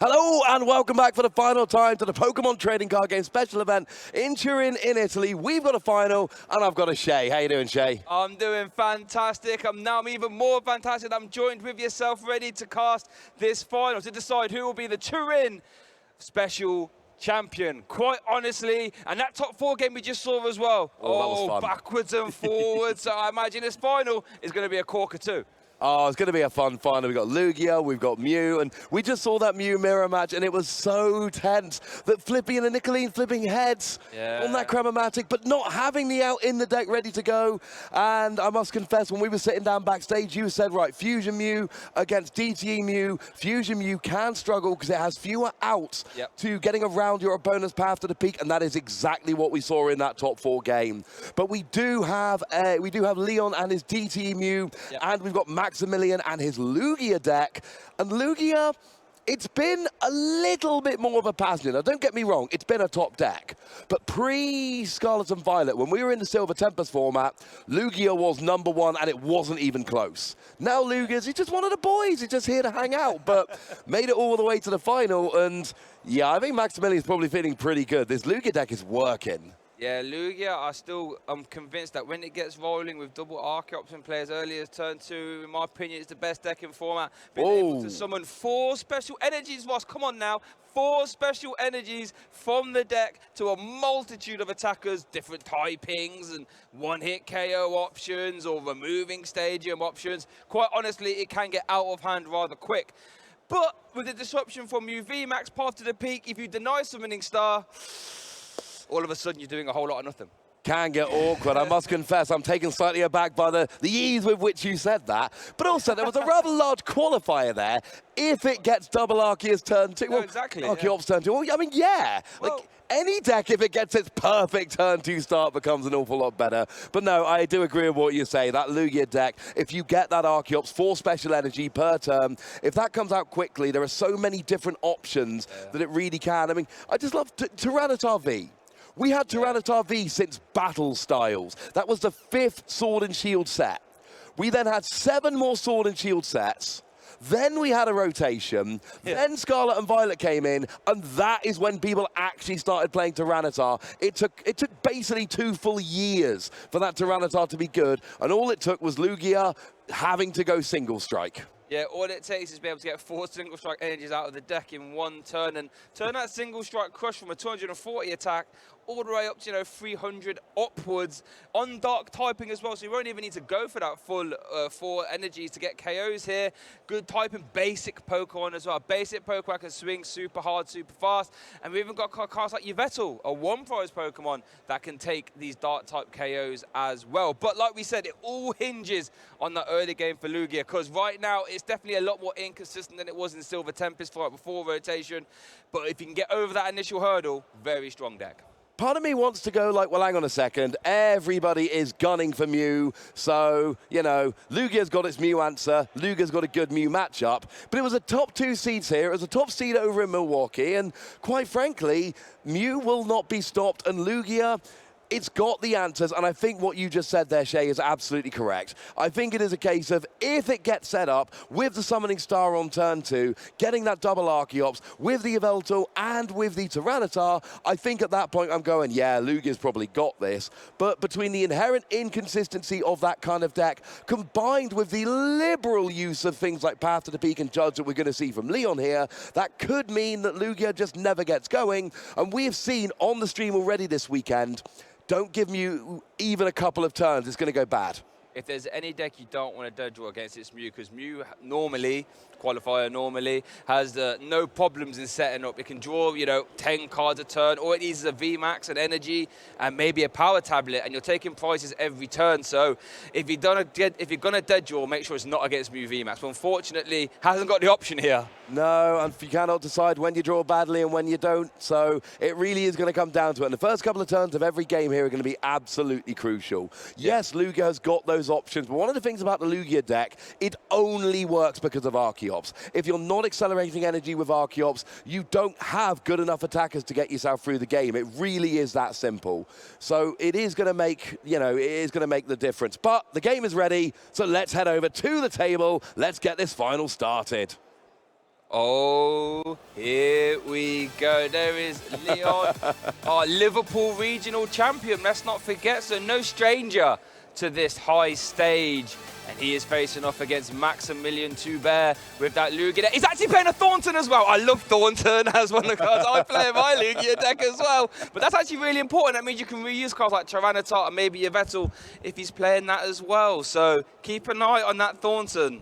Hello and welcome back for the final time to the Pokemon Trading Card Game special event in Turin in Italy. We've got a final and I've got a Shay. How you doing, Shay? I'm doing fantastic. I'm even more fantastic. I'm joined with yourself, ready to cast this final to decide who will be the Turin special champion. Quite honestly, and that top four game we just saw as well. Oh, that was fun. Backwards and forwards. So I imagine this final is going to be a corker too. Oh, it's going to be a fun final. We've got Lugia, we've got Mew, and we just saw that Mew mirror match, and it was so tense that Flippy and the Nicolene flipping heads on that Cramomatic, but not having the out in the deck ready to go. And I must confess, when we were sitting down backstage, you said, right, Fusion Mew against DTE Mew. Fusion Mew can struggle because it has fewer outs to getting around your opponent's path to the peak, and that is exactly what we saw in that top four game. But we do have Leon and his DTE Mew, and we've got Maximilian and his Lugia deck. And Lugia, it's been a little bit more of a passenger. Now, don't get me wrong, it's been a top deck. But pre-Scarlet and Violet, when we were in the Silver Tempest format, Lugia was #1 and it wasn't even close. Now Lugia's, he's just one of the boys. He's just here to hang out, but made it all the way to the final. And yeah, I think Maximilian's probably feeling pretty good. This Lugia deck is working. Yeah, Lugia, I'm convinced that when it gets rolling with double Archeops and players early as turn 2, in my opinion, it's the best deck in format. Being able to summon 4 special energies, Ross, come on now. 4 special energies from the deck to a multitude of attackers, different typings and one-hit KO options or removing stadium options. Quite honestly, it can get out of hand rather quick. But with the disruption from UV Max path to the peak, if you deny Summoning Star, all of a sudden you're doing a whole lot of nothing. Can get awkward. I must confess, I'm taken slightly aback by the ease with which you said that. But also, there was a rather large qualifier there. If it gets double Arceus turn 2. No, exactly. Arceops turn 2. Well, I mean, yeah. Well, like, any deck, if it gets its perfect turn 2 start, becomes an awful lot better. But no, I do agree with what you say. That Lugia deck, if you get that Archeops, 4 special energy per turn, if that comes out quickly, there are so many different options that it really can. I mean, I just love Tyranitar V. We had Tyranitar V since Battle Styles. That was the 5th Sword and Shield set. We then had 7 more Sword and Shield sets. Then we had a rotation. Then Scarlet and Violet came in, and that is when people actually started playing Tyranitar. It took basically 2 full years for that Tyranitar to be good, and all it took was Lugia having to go single strike. Yeah, all it takes is to be able to get 4 single strike energies out of the deck in one turn and turn that single strike crush from a 240 attack all the way up to 300 upwards on dark typing as well. So you won't even need to go for that full 4 energies to get KOs here. Good typing, basic Pokemon as well. Basic Pokemon can swing super hard, super fast. And we've even got cards like Yveltal, a 1-prize Pokemon that can take these dark type KOs as well. But like we said, it all hinges on the early game for Lugia, because right now it's definitely a lot more inconsistent than it was in Silver Tempest for before rotation. But if you can get over that initial hurdle, very strong deck. Part of me wants to go like, well, hang on a second. Everybody is gunning for Mew. So, Lugia's got its Mew answer. Lugia's got a good Mew matchup. But it was a top 2 seeds here. It was a top seed over in Milwaukee. And quite frankly, Mew will not be stopped. And Lugia, it's got the answers, and I think what you just said there, Shay, is absolutely correct. I think it is a case of, if it gets set up with the Summoning Star on turn 2, getting that double Archeops with the Yveltal and with the Tyranitar, I think at that point I'm going, yeah, Lugia's probably got this. But between the inherent inconsistency of that kind of deck, combined with the liberal use of things like Path to the Peak and Judge that we're going to see from Leon here, that could mean that Lugia just never gets going. And we have seen on the stream already this weekend, don't give Mew even a couple of turns, it's going to go bad. If there's any deck you don't want to dead draw against, it's Mew, because Mew normally, qualifier normally, has no problems in setting up. It can draw, 10 cards a turn. All it needs is a VMAX, an energy, and maybe a power tablet, and you're taking prizes every turn. So if you're going to dead draw, make sure it's not against Mew VMAX. But unfortunately, hasn't got the option here. No, and you cannot decide when you draw badly and when you don't. So it really is going to come down to it. And the first couple of turns of every game here are going to be absolutely crucial. Yes, Lugia has got those options, but one of the things about the Lugia deck, it only works because of Archeops. If you're not accelerating energy with Archeops, you don't have good enough attackers to get yourself through the game. It really is that simple. So it is going to make, it is going to make the difference. But the game is ready, so let's head over to the table. Let's get this final started. Oh, here we go. There is Leon, our Liverpool regional champion. Let's not forget, so no stranger to this high stage. And he is facing off against Maximilian Toubert with that Lugia deck. He's actually playing a Thornton as well. I love Thornton as one of the cards I play in my Lugia deck as well. But that's actually really important. That means you can reuse cards like Tyranitar and maybe your Vettel if he's playing that as well. So keep an eye on that Thornton.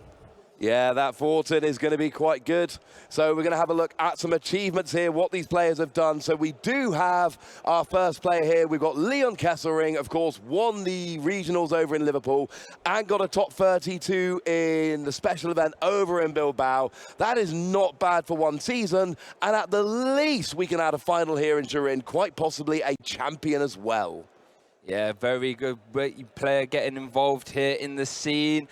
Yeah, that Thornton is going to be quite good. So we're going to have a look at some achievements here, what these players have done. So we do have our first player here. We've got Leon Kesselring, of course, won the regionals over in Liverpool and got a top 32 in the special event over in Bilbao. That is not bad for one season. And at the least, we can add a final here in Turin, quite possibly a champion as well. Yeah, very good player getting involved here in the scene.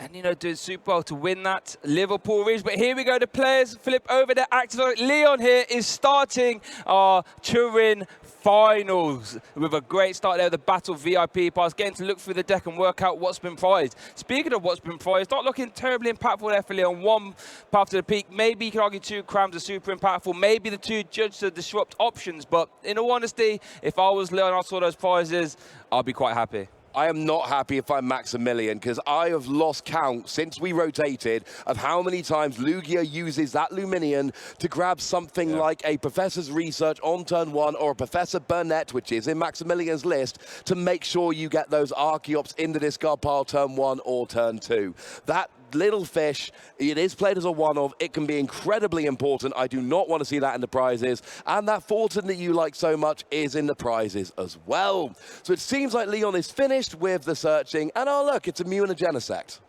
And, you know, doing super well to win that Liverpool region. But here we go, the players flip over their actors. Leon here is starting our Turin finals with a great start there, the Battle VIP pass, getting to look through the deck and work out what's been prized. Speaking of what's been prized, not looking terribly impactful there for Leon. One path to the peak, maybe you can argue 2 crams are super impactful, maybe the 2 judge to disrupt options. But in all honesty, if I was Leon, I saw those prizes, I'd be quite happy. I am not happy if I'm Maximilian, because I have lost count since we rotated of how many times Lugia uses that Luminion to grab something like a Professor's Research on turn 1 or a Professor Burnett, which is in Maximilian's list, to make sure you get those Archeops in the discard pile turn 1 or turn 2. That little fish, it is played as a one-off. It can be incredibly important. I do not want to see that in the prizes. And that Thornton that you like so much is in the prizes as well. So it seems like Leon is finished with the searching. And oh, look, it's a Mew and a Genesect.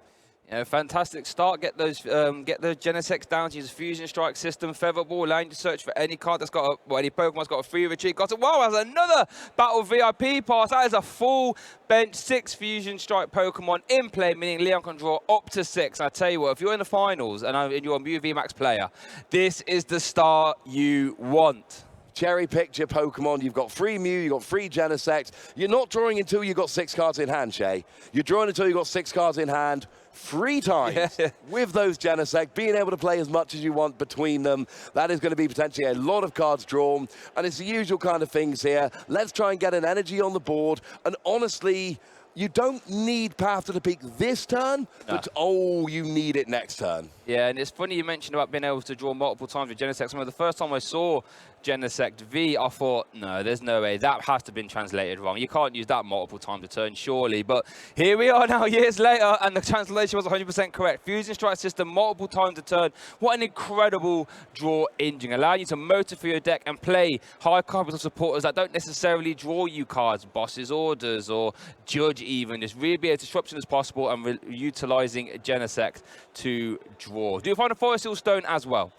Yeah, fantastic start. Get those Genesects down to use Fusion Strike system. Featherball, allowing you to search for any card that's got a, well, any Pokemon's got a free retreat. Got it. Wow, that's another Battle VIP pass. That is a full bench 6 Fusion Strike Pokemon in play, meaning Leon can draw up to 6. I tell you what, if you're in the finals and you're a Mew VMAX player, this is the start you want. Cherry picked your Pokemon. You've got free Mew, you've got free Genesect. You're not drawing until you've got 6 cards in hand, Shay. You're drawing until you've got 6 cards in hand 3 times with those Genesect, being able to play as much as you want between them. That is going to be potentially a lot of cards drawn, and it's the usual kind of things here. Let's try and get an energy on the board, and honestly, you don't need Path to the Peak this turn, but oh, you need it next turn. Yeah, and it's funny you mentioned about being able to draw multiple times with Genesect. The first time I saw Genesect V, I thought, no, there's no way. That has to have been translated wrong. You can't use that multiple times a turn, surely. But here we are now, years later, and the translation was 100% correct. Fusion Strike system, multiple times a turn. What an incredible draw engine. Allowing you to motor for your deck and play high capital supporters that don't necessarily draw you cards, Boss's Orders or Judge even. Just really be as disruption as possible and utilizing Genesect to draw. Do you find a Forest Hill Stone as well?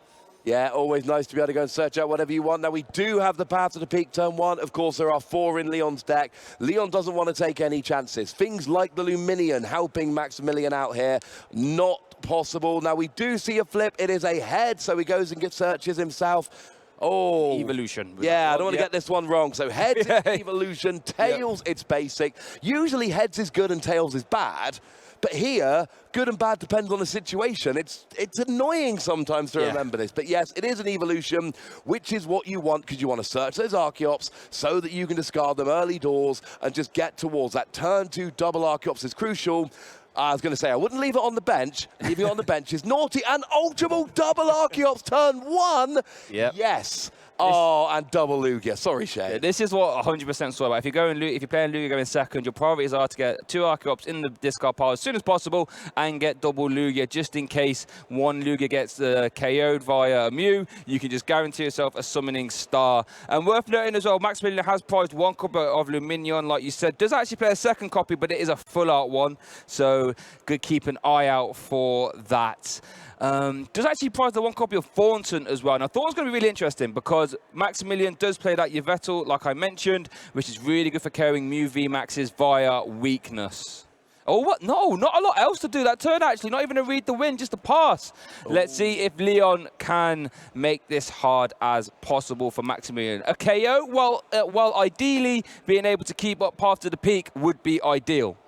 Yeah, always nice to be able to go and search out whatever you want. Now, we do have the Path to the Peak turn 1. Of course, there are 4 in Leon's deck. Leon doesn't want to take any chances. Things like the Luminion helping Maximilian out here, not possible. Now, we do see a flip. It is a head, so he goes and gets searches himself. Oh, Evolution. Yeah, I don't want to get this one wrong. So heads, it's evolution. Tails, it's basic. Usually heads is good and tails is bad. But here, good and bad depends on the situation. It's annoying sometimes to remember this. But yes, it is an evolution, which is what you want because you want to search those Archeops so that you can discard them early doors and just get towards that turn 2 double Archeops is crucial. I was going to say, I wouldn't leave it on the bench. Leaving it on the bench is naughty. And Ultra Ball double Archeops turn 1. Yes. Oh, and double Lugia. Sorry, Shay. This is what 100% saw about. If you're playing Lugia going second, your priorities are to get 2 Archeops in the discard pile as soon as possible and get double Lugia, just in case one Lugia gets KO'd via a Mew. You can just guarantee yourself a summoning star. And worth noting as well, Maximilian has prized 1 copy of Luminion, like you said. Does actually play a second copy, but it is a full art one. So good, keep an eye out for that. Does actually prize the 1 copy of Thornton as well. Now, Thornton's going to be really interesting because Maximilian does play that Yveltal, like I mentioned, which is really good for carrying Mew VMAXs via weakness. Oh, what? No, not a lot else to do that turn, actually. Not even a read the win, just a pass. Ooh. Let's see if Leon can make this hard as possible for Maximilian. A KO, well, ideally, being able to keep up Path to the Peak would be ideal.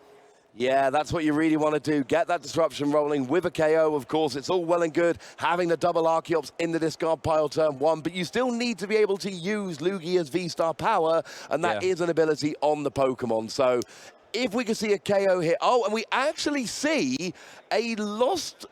Yeah, that's what you really want to do. Get that disruption rolling with a KO. Of course, it's all well and good having the double Archeops in the discard pile turn 1, but you still need to be able to use Lugia's V-Star power, and that is an ability on the Pokemon. So if we can see a KO here. Oh, and we actually see a lost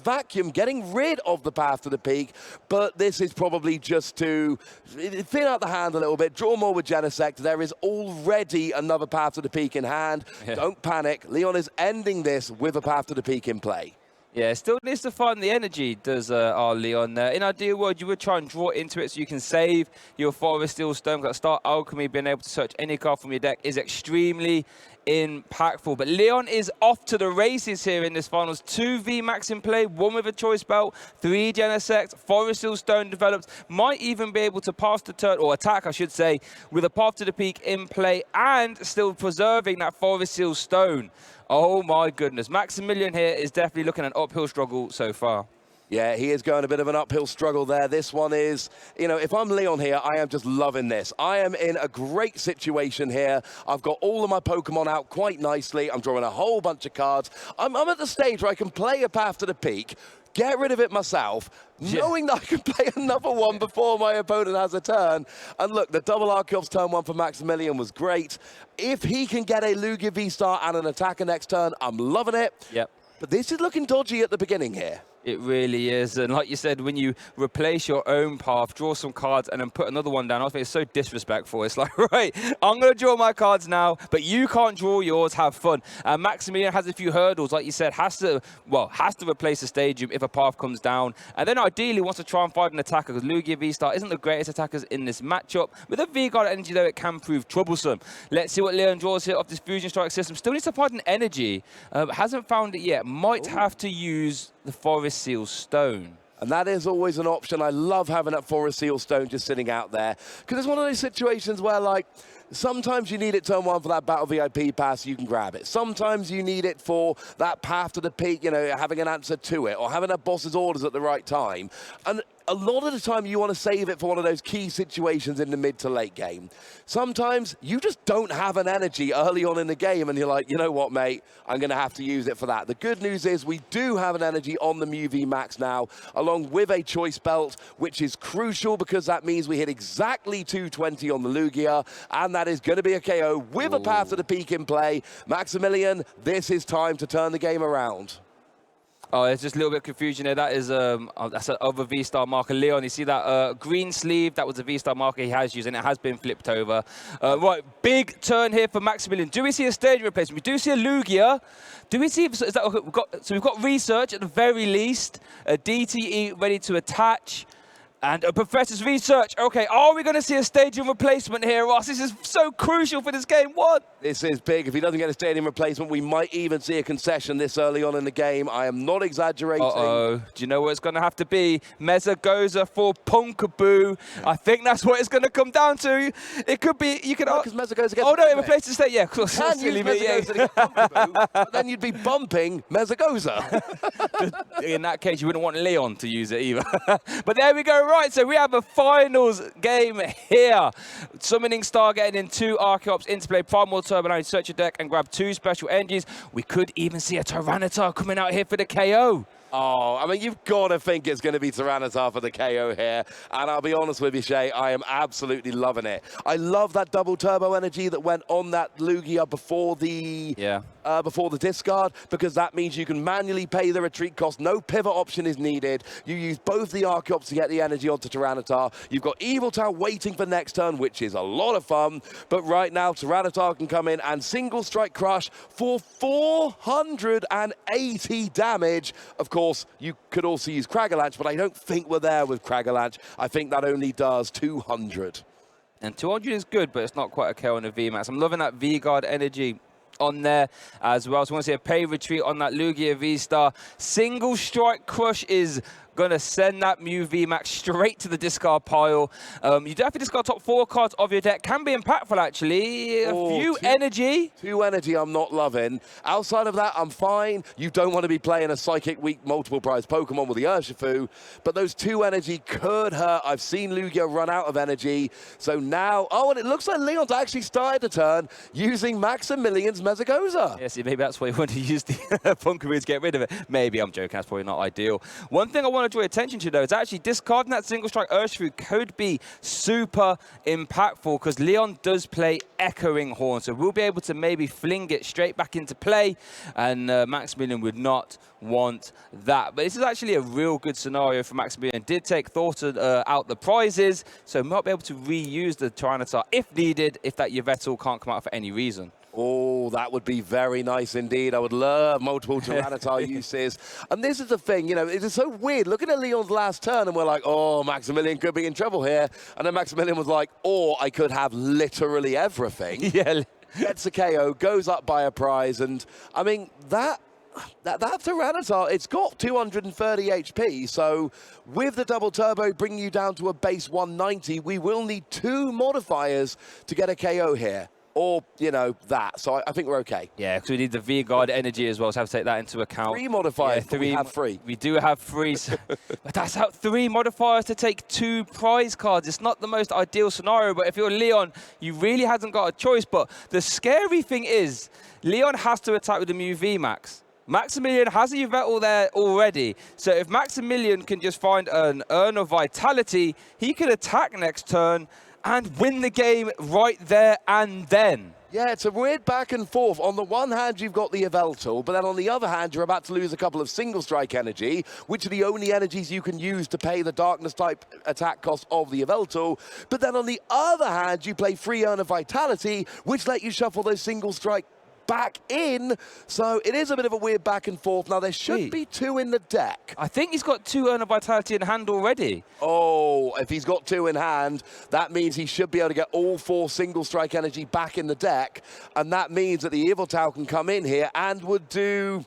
vacuum getting rid of the path to the peak, but this is probably just to thin out the hand a little bit, draw more with Genesect. There is already another path to the peak in hand. Don't panic. Leon is ending this with a path to the peak in play. Yeah, still needs to find the energy, does our Leon there. In ideal world, you would try and draw into it so you can save your Forest Steel Stone. Got Start Alchemy, being able to search any card from your deck is extremely impactful. But Leon is off to the races here in this finals. 2 VMAX in play, 1 with a choice belt, 3 Genesect, Forest Steel Stone developed. Might even be able to pass the turn, or attack, I should say, with a path to the peak in play and still preserving that Forest Steel Stone. Oh my goodness. Maximilian here is definitely looking at an uphill struggle so far. Yeah, he is going a bit of an uphill struggle there. This one is, you know, if I'm Leon here, I am just loving this. I am in a great situation here. I've got all of my Pokemon out quite nicely. I'm drawing a whole bunch of cards. I'm at the stage where I can play a path to the peak, get rid of it myself, knowing that I can play another one before my opponent has a turn. And look, the double Archeops turn 1 for Maximilian was great. If he can get a Lugia V-Star and an attacker next turn, I'm loving it. Yep. But this is looking dodgy at the beginning here. It really is. And like you said, when you replace your own path, draw some cards, and then put another one down, I think it's so disrespectful. It's like, right, I'm going to draw my cards now, but you can't draw yours. Have fun. Maximilian has a few hurdles, like you said, has to replace the stadium if a path comes down. And then ideally wants to try and find an attacker, because Lugia V-Star isn't the greatest attackers in this matchup. With a V-Guard energy, though, it can prove troublesome. Let's see what Leon draws here off this Fusion Strike system. Still needs to find an energy. Hasn't found it yet. Might have to use the Forest Seal Stone. And that is always an option. I love having that Forest Seal Stone just sitting out there. Because it's one of those situations where, like, sometimes you need it turn 1 for that Battle VIP pass, you can grab it. Sometimes you need it for that path to the peak, you know, having an answer to it, or having that boss's orders at the right time. And a lot of the time you want to save it for one of those key situations in the mid to late game. Sometimes you just don't have an energy early on in the game and you're like, you know what, mate, I'm going to have to use it for that. The good news is we do have an energy on the Mew VMAX now, along with a choice belt, which is crucial because that means we hit exactly 220 on the Lugia, and that is going to be a KO with a path to the peak in play. Maximilian, this is time to turn the game around. Oh, there's just a little bit of confusion there. That is that's an other V-Star marker. Leon, you see that green sleeve? That was a V-Star marker he has used, and it has been flipped over. Right, big turn here for Maximilian. Do we see a stadium replacement? We do see a Lugia. Do we see? Is that, okay, we've got research at the very least. A DTE ready to attach. And a Professor's research. Okay, are we going to see a stadium replacement here, Ross? This is so crucial for this game. What? This is big. If he doesn't get a stadium replacement, we might even see a concession this early on in the game. I am not exaggerating. Uh-oh. Do you know what it's going to have to be? Mezagoza for Punkaboo. I think that's what it's going to come down to. It could be... You could... Because Mezagoza gets... Oh, no, it replaced the state. Yeah, of course. Can use Mezagoza to get Punkaboo, but then you'd be bumping Mezagoza. In that case, you wouldn't want Leon to use it either. But there we go. Right, so we have a finals game here. Summoning Star getting in 2 Archeops into play. Primal Turbinite, search your deck and grab 2 special energies. We could even see a Tyranitar coming out here for the KO. Oh, I mean, you've got to think it's going to be Tyranitar for the KO here. And I'll be honest with you, Shay, I am absolutely loving it. I love that double turbo energy that went on that Lugia before the discard, because that means you can manually pay the retreat cost. No pivot option is needed. You use both the Archeops to get the energy onto Tyranitar. You've got Evil Town waiting for next turn, which is a lot of fun. But right now, Tyranitar can come in and single strike crush for 480 damage. Of course, you could also use Cragalanche, but I don't think we're there with Cragalanche. I think that only does 200. And 200 is good, but it's not quite a KO on the VMAX. I'm loving that V-Guard energy on there as well. So I want to see a pay retreat on that Lugia V-Star. Single strike crush is going to send that Mew VMAX straight to the discard pile. You do have to discard top 4 cards of your deck. Can be impactful, actually. A few energy. 2 energy I'm not loving. Outside of that, I'm fine. You don't want to be playing a Psychic Weak multiple prize Pokemon with the Urshifu, but those 2 energy could hurt. I've seen Lugia run out of energy. So now, oh, and it looks like Leon's actually started the turn using Maximilian's Mezagoza. Yeah, see, maybe that's why he wanted to use the Punkaroo to get rid of it. Maybe, I'm joking, that's probably not ideal. One thing I want to draw attention to, though, is actually discarding that single strike Urshifu could be super impactful because Leon does play Echoing Horn, so we'll be able to maybe fling it straight back into play, and Maximilian would not want that. But this is actually a real good scenario for Maximilian. Did take Thought out the prizes, so might be able to reuse the Tyranitar if needed, if that Yveltal can't come out for any reason. Oh, that would be very nice indeed. I would love multiple Tyranitar uses. And this is the thing, you know, it is so weird. Looking at Leon's last turn and we're like, oh, Maximilian could be in trouble here. And then Maximilian was like, or I could have literally everything. Yeah. Gets a KO, goes up by a prize. And, I mean, that Tyranitar, it's got 230 HP, so with the double turbo bringing you down to a base 190, we will need 2 modifiers to get a KO here. Or, you know, that. So I think we're okay. Yeah, because we need the V-Guard energy as well, so I have to take that into account. 3 modifiers, yeah, we have 3. We do have 3. But that's out 3 modifiers to take 2 prize cards. It's not the most ideal scenario, but if you're Leon, you really hasn't got a choice. But the scary thing is, Leon has to attack with the Mew VMAX. Maximilian has a Yveltal there already, so if Maximilian can just find an Urn of Vitality, he can attack next turn and win the game right there and then. Yeah, it's a weird back and forth. On the one hand, you've got the Yveltal, but then on the other hand, you're about to lose a couple of single strike energy, which are the only energies you can use to pay the darkness type attack cost of the Yveltal. But then on the other hand, you play free Urn of Vitality, which let you shuffle those single strike back in, so it is a bit of a weird back and forth. Now, there should be 2 in the deck. I think he's got 2 Urn of Vitality in hand already. Oh, if he's got 2 in hand, that means he should be able to get all 4 single strike energy back in the deck, and that means that the Yveltal can come in here and would do,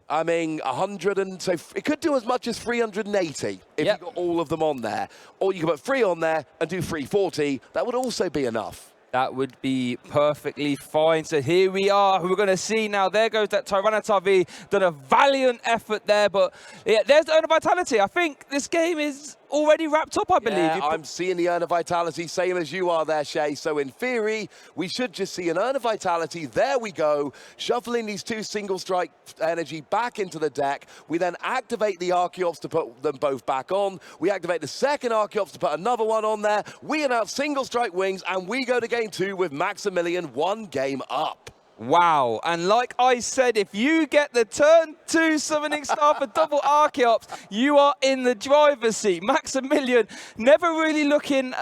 I mean, 100 and so it could do as much as 380 if you got all of them on there. Or you could put 3 on there and do 340. That would also be enough. That would be perfectly fine. So here we are. We're going to see now. There goes that Tyranitar V. Done a valiant effort there. But yeah, there's the Urn of Vitality. I think this game is already wrapped up, I believe. Yeah, I'm seeing the Urn of Vitality, same as you are there, Shay. So in theory, we should just see an Urn of Vitality. There we go. Shuffling these 2 single strike energy back into the deck. We then activate the Archeops to put them both back on. We activate the second Archeops to put another one on there. We announce single strike wings, and we go to game 2 with Maximilian 1 game up. Wow, and like I said, if you get the turn 2 summoning star for double Archeops, you are in the driver's seat. Maximilian never really looking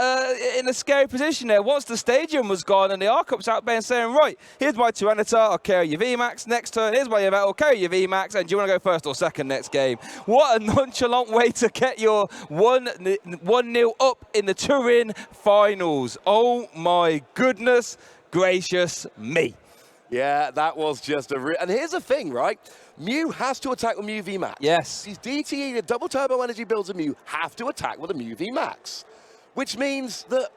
in a scary position there. Once the stadium was gone and the Archeops out there and saying, right, here's my Tyranitar, I'll carry your VMAX. Next turn, here's my Yveltal, I'll carry your VMAX. And do you want to go first or second next game? What a nonchalant way to get your 1-0 up in the Turin finals. Oh my goodness gracious me. Yeah, that was just a and here's the thing, right? Mew has to attack with Mew VMAX. Yes. These DTE, the double turbo energy builds of Mew, have to attack with a Mew VMAX, which means that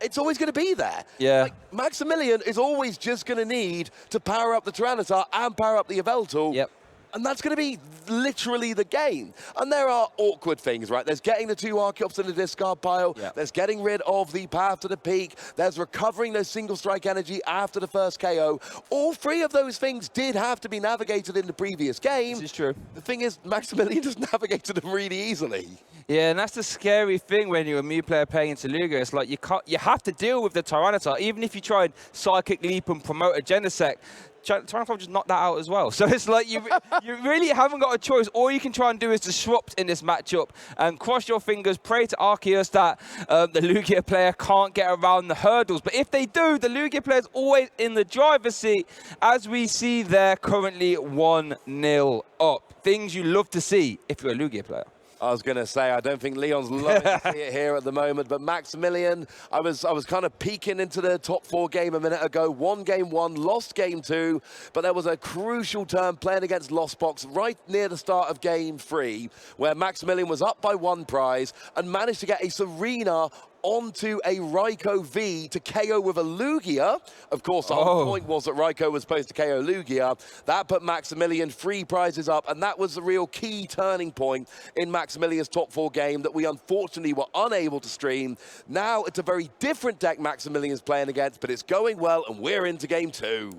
it's always going to be there. Yeah. Like, Maximilian is always just going to need to power up the Tyranitar and power up the Yveltal. Yep. And that's going to be literally the game. And there are awkward things, right? There's getting the 2 Archeops in the discard pile. Yep. There's getting rid of the Path to the Peak. There's recovering those single strike energy after the first KO. All 3 of those things did have to be navigated in the previous game. This is true. The thing is, Maximilian just navigated them really easily. Yeah, and that's the scary thing when you're a Mew player playing into Lugia. It's like you have to deal with the Tyranitar. Even if you try and Psychic Leap and promote a Genesect, Tyranitar just knocked that out as well. So it's like you really haven't got a choice. All you can try and do is disrupt in this matchup and cross your fingers, pray to Arceus that the Lugia player can't get around the hurdles. But if they do, the Lugia player is always in the driver's seat, as we see there currently 1-0 up. Things you love to see if you're a Lugia player. I was going to say, I don't think Leon's loving to see it here at the moment, but Maximilian, I was kind of peeking into the top 4 game a minute ago. Won game 1, lost game 2, but there was a crucial turn playing against Lostbox right near the start of game 3, where Maximilian was up by 1 prize and managed to get a Serena onto a Raiko V to KO with a Lugia. Of course, the whole point was that Raiko was supposed to KO Lugia. That put Maximilian 3 prizes up, and that was the real key turning point in Maximilian's top 4 game that we unfortunately were unable to stream. Now it's a very different deck Maximilian's playing against, but it's going well, and we're into game 2.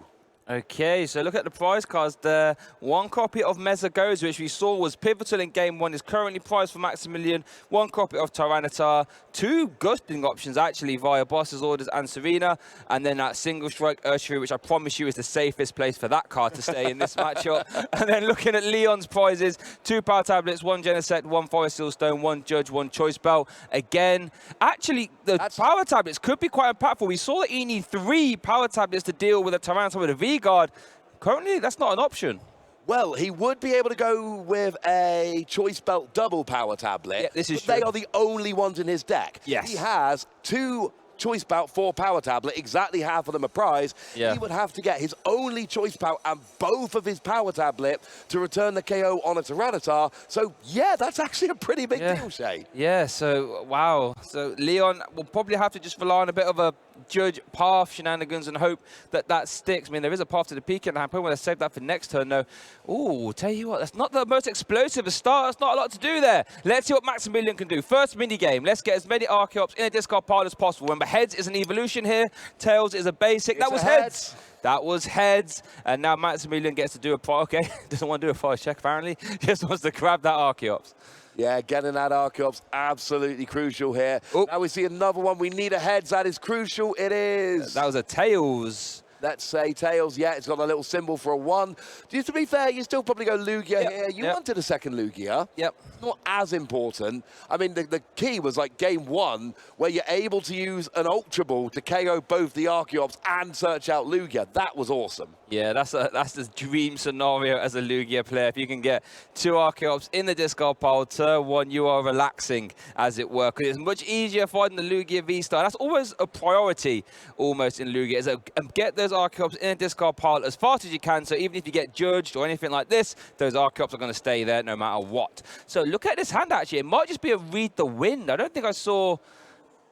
Okay, so look at the prize cards there. 1 copy of Mesagoza, which we saw was pivotal in game 1, is currently prized for Maximilian. 1 copy of Tyranitar. 2 gusting options, actually, via Boss's Orders and Serena. And then that single strike Urshifu, which I promise you is the safest place for that card to stay in this matchup. And then looking at Leon's prizes, 2 power tablets, 1 Genesect, 1 Forest Sealstone, 1 Judge, 1 Choice Belt. Again, actually, the power tablets could be quite impactful. We saw that he need 3 power tablets to deal with a Tyranitar with a V guard. Currently, that's not an option. Well, he would be able to go with a Choice Belt double power tablet. Yeah, this is true. They are the only ones in his deck. Yes. He has 2 Choice Belt 4 power tablet, exactly half of them a prize. Yeah. He would have to get his only Choice Belt and both of his power tablet to return the KO on a Tyranitar. So, yeah, that's actually a pretty big deal, Shay. Yeah, so, wow. So, Leon will probably have to just rely on a bit of a Judge path shenanigans and hope that that sticks. I mean, there is a path to the peak, and I probably want to save that for next turn, though. Ooh, tell you what, that's not the most explosive a start. That's not a lot to do there. Let's see what Maximilian can do. First mini game. Let's get as many Archeops in a discard pile as possible. Remember, heads is an evolution here. Tails is a basic. That was heads. That was heads. And now Maximilian gets to do a okay. Doesn't want to do a prize check, apparently. Just wants to grab that Archeops. Yeah, getting that Archeops absolutely crucial here. Oop. Now we see another one. We need a heads. That is crucial. It is. That was a Tails. Let's say Tails. Yeah, it's got a little symbol for a 1. To be fair, you still probably go Lugia here. You wanted a second Lugia. Yep. Not as important. I mean, the key was like game 1, where you're able to use an Ultra Ball to KO both the Archeops and search out Lugia. That was awesome. Yeah, that's the dream scenario as a Lugia player. If you can get 2 Archeops in the discard pile, turn 1, you are relaxing, as it were. Because it's much easier fighting the Lugia V-Star. That's always a priority, almost, in Lugia, is get those Archeops in a discard pile as fast as you can. So even if you get judged or anything like this, those Archeops are going to stay there no matter what. So look at this hand, actually. It might just be a read the wind. I don't think I saw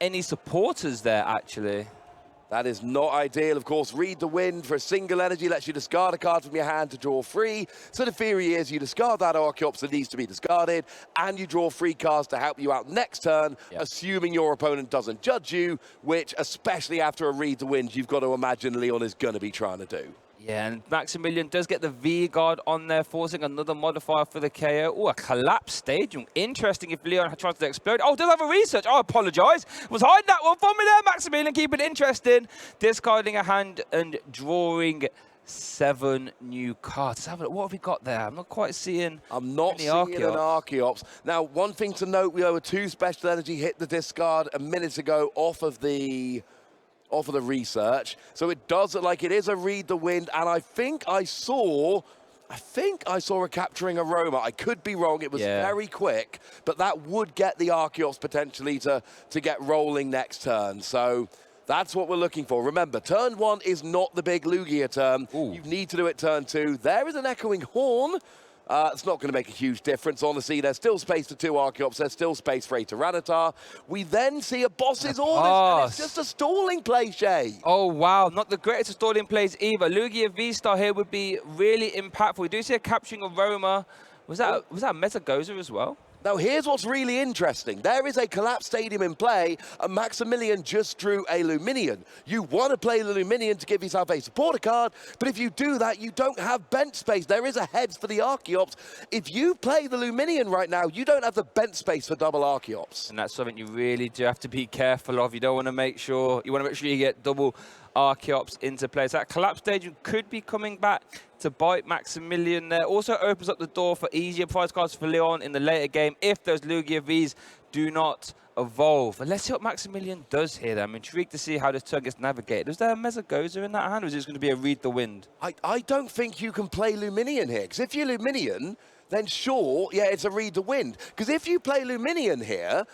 any supporters there, actually. That is not ideal, of course. Read the wind for a single energy lets you discard a card from your hand to draw 3. So the theory is you discard that Archeops that needs to be discarded, and you draw 3 cards to help you out next turn, assuming your opponent doesn't judge you, which, especially after a read the wind, you've got to imagine Leon is going to be trying to do. Yeah, and Maximilian does get the V-Guard on there, forcing another modifier for the KO. Oh, a collapse stadium. Interesting if Leon tries to explode. Oh, does have a research. I apologize. Was hiding that one from me there, Maximilian. Keep it interesting. Discarding a hand and drawing 7 new cards. Let's have a look. What have we got there? I'm not quite seeing. I'm not seeing an Archeops. Now, one thing to note, we owe 2 special energy hit the discard a minute ago off of the research. So it does look like it is a read the wind, and I think I saw a capturing aroma. I could be wrong. It was very quick, but that would get the Archeops potentially to get rolling next turn. So that's what we're looking for. Remember, turn 1 is not the big Lugia turn. Ooh. You need to do it turn 2. There is an Echoing Horn. It's not going to make a huge difference, honestly. There's still space for 2 Archeops. There's still space for a Tyranitar. We then see a Boss's Orders, and it's just a stalling play, Shay. Oh, wow. Not the greatest of stalling plays either. Lugia V-Star here would be really impactful. We do see a capturing aroma. Was that Mesagoza as well? Now, here's what's really interesting. There is a collapsed stadium in play, and Maximilian just drew a Luminion. You want to play the Luminion to give yourself a supporter card, but if you do that, you don't have bench space. There is a heads for the Archeops. If you play the Luminion right now, you don't have the bench space for double Archeops. And that's something you really do have to be careful of. You want to make sure you get double Archeops into play. So that collapse stage could be coming back to bite Maximilian there. Also opens up the door for easier prize cards for Leon in the later game if those Lugia Vs do not evolve. But let's see what Maximilian does here. I'm intrigued to see how this turn gets navigated. Was there a Mesagoza in that hand, or is it going to be a read the wind? I don't think you can play Luminion here, because if you Luminion, then sure, yeah, it's a read the wind. Because if you play Luminion here,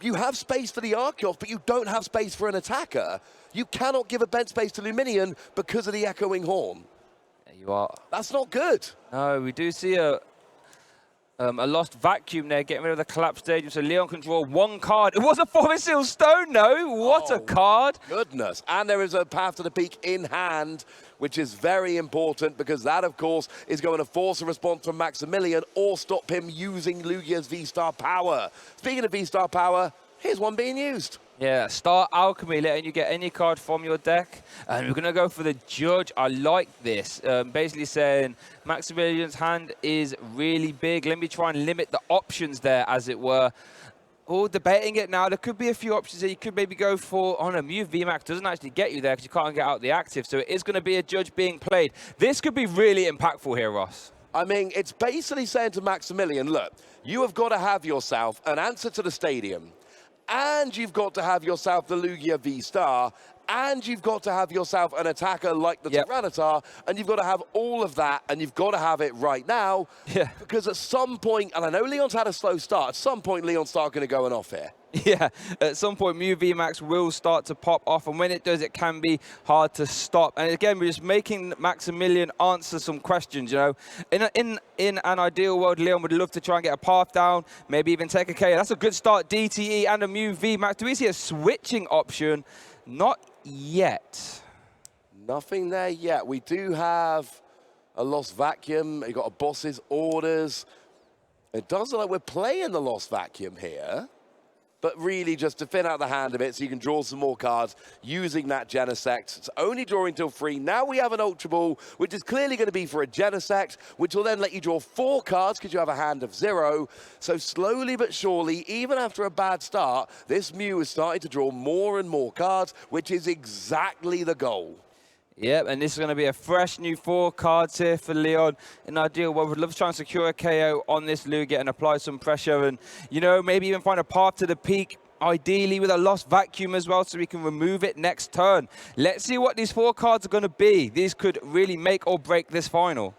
you have space for the Archeops, but you don't have space for an attacker. You cannot give a bench space to Luminion because of the Echoing Horn. There you are. That's not good. No, we do see a lost vacuum there, getting rid of the collapsed stadium, so Leon can draw one card. It was a Forest Seal Stone, no? What a card. Goodness. And there is a Path to the Peak in hand, which is very important because that, of course, is going to force a response from Maximilian or stop him using Lugia's V-Star power. Speaking of V-Star power, here's one being used. Yeah, Star Alchemy, letting you get any card from your deck. And we're going to go for the Judge. I like this. Basically saying Maximilian's hand is really big. Let me try and limit the options there, as it were. Oh, debating it now. There could be a few options that you could maybe go for. Oh, no, Mew VMAX doesn't actually get you there because you can't get out the active. So it is going to be a Judge being played. This could be really impactful here, Ross. I mean, it's basically saying to Maximilian, look, you have got to have yourself an answer to the stadium. And you've got to have yourself the Lugia V-Star, and you've got to have yourself an attacker like the Tyranitar, and you've got to have all of that, and you've got to have it right now. Yeah. Because at some point, and I know Leon's had a slow start, at some point Leon's start going to go off here. Yeah, at some point Mew VMAX will start to pop off, and when it does, it can be hard to stop. And again, we're just making Maximilian answer some questions, you know. In an ideal world, Leon would love to try and get a path down, maybe even take a K. That's a good start, DTE and a Mew VMAX. Do we see a switching option? Not yet. Nothing there yet. We do have a Lost Vacuum. You've got a Boss's Orders. It does look like we're playing the Lost Vacuum here, but really just to thin out the hand a bit so you can draw some more cards using that Genesect. It's only drawing till 3. Now we have an Ultra Ball, which is clearly going to be for a Genesect, which will then let you draw 4 cards because you have a hand of 0. So slowly but surely, even after a bad start, this Mew is starting to draw more and more cards, which is exactly the goal. Yep, and this is going to be a fresh new 4 cards here for Leon. In ideal world, we'd love to try and secure a KO on this Lugia and apply some pressure and, you know, maybe even find a path to the peak, ideally with a Lost Vacuum as well, so we can remove it next turn. Let's see what these 4 cards are going to be. These could really make or break this final.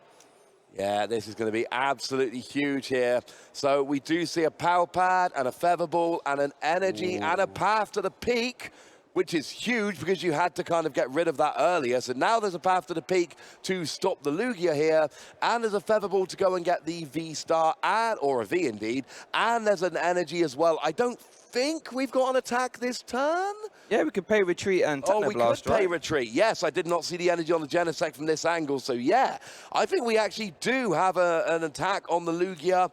Yeah, this is going to be absolutely huge here. So we do see a Power Pad and a Feather Ball and an Energy and a Path to the Peak, which is huge because you had to kind of get rid of that earlier. So now there's a Path to the Peak to stop the Lugia here, and there's a Feather Ball to go and get the V-Star, or a V indeed, and there's an Energy as well. I don't think we've got an attack this turn. Yeah, we could pay Retreat and Technoblast, we could pay Retreat. Yes, I did not see the Energy on the Genesect from this angle, so yeah. I think we actually do have an attack on the Lugia.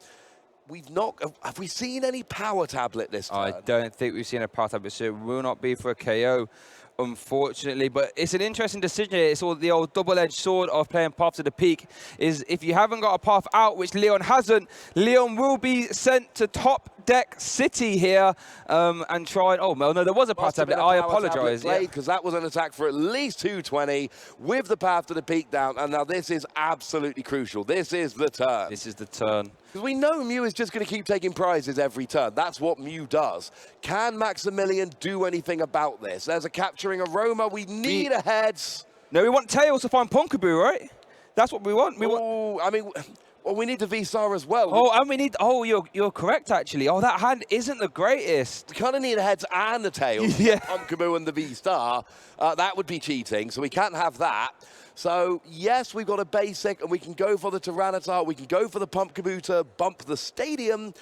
Have we seen any Power Tablet this time? I don't think we've seen a Power Tablet, so it will not be for a KO, unfortunately. But it's an interesting decision here. It's all the old double-edged sword of playing Path to the Peak, is if you haven't got a path out, which Leon hasn't, Leon will be sent to top deck City here and try and... Oh, well, no, there was a Path Tablet. I apologise. Because that was an attack for at least 220 with the Path to the Peak down. And now this is absolutely crucial. This is the turn. This is the turn. Because we know Mew is just going to keep taking prizes every turn. That's what Mew does. Can Maximilian do anything about this? There's a Capturing Aroma. We need a Heads. No, we want Tails to find Punkaboo, right? That's what we want. Well, we need the V-Star as well. Oh, and we need... Oh, you're correct, actually. Oh, that hand isn't the greatest. We kind of need a Heads and a Tails. Yeah. Punkaboo and the V-Star. That would be cheating, so we can't have that. So, yes, we've got a basic, and we can go for the Tyranitar, we can go for the Pumpkaboo to bump the stadium,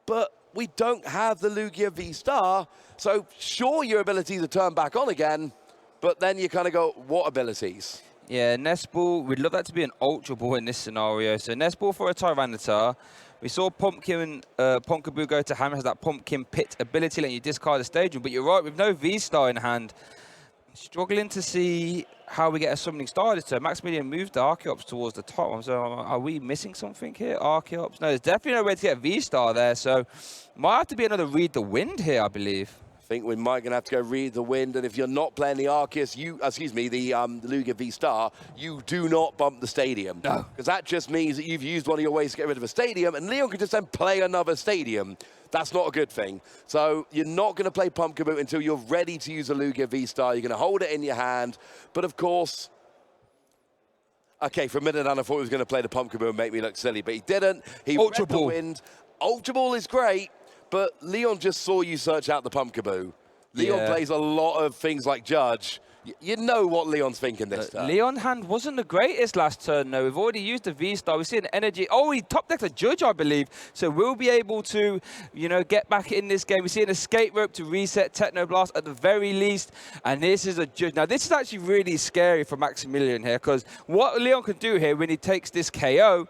but we don't have the Lugia V-Star. So, sure, your ability to turn back on again, but then you kind of go, what abilities? Yeah, Nest Ball, we'd love that to be an Ultra Ball in this scenario. So, Nest Ball for a Tyranitar. We saw Pumpkaboo go to Hammer, has that Pumpkin Pit ability, letting you discard the stadium, but you're right, with no V-Star in hand, struggling to see how we get a summoning started. So Maximilian moved the Archeops towards the top. So are we missing something here? Archeops? No, there's definitely no way to get a V-Star there. So might have to be another Read the Wind here, I believe. I think we might gonna have to go Read the Wind, and if you're not playing the Arceus, the Lugia V-Star, you do not bump the stadium. No. Because that just means that you've used one of your ways to get rid of a stadium, and Leon can just then play another stadium. That's not a good thing. So you're not going to play Pumpkaboo until you're ready to use a Lugia V-Star. You're going to hold it in your hand. But of course, Okay, for a minute, and I thought he was going to play the Pumpkin and make me look silly, but he didn't. He Ultra read the Ball. wind. Ultra Ball is great, but Leon just saw you search out the Pumpkaboo. Leon plays a lot of things like Judge. You know what Leon's thinking this turn. Leon hand wasn't the greatest last turn, though. We've already used the V-Star. We've seen energy. Oh, he top decked a Judge, I believe. So we'll be able to, you know, get back in this game. We see an escape rope to reset Techno Blast at the very least. And this is a Judge. Now, this is actually really scary for Maximilian here, because what Leon can do here when he takes this KO,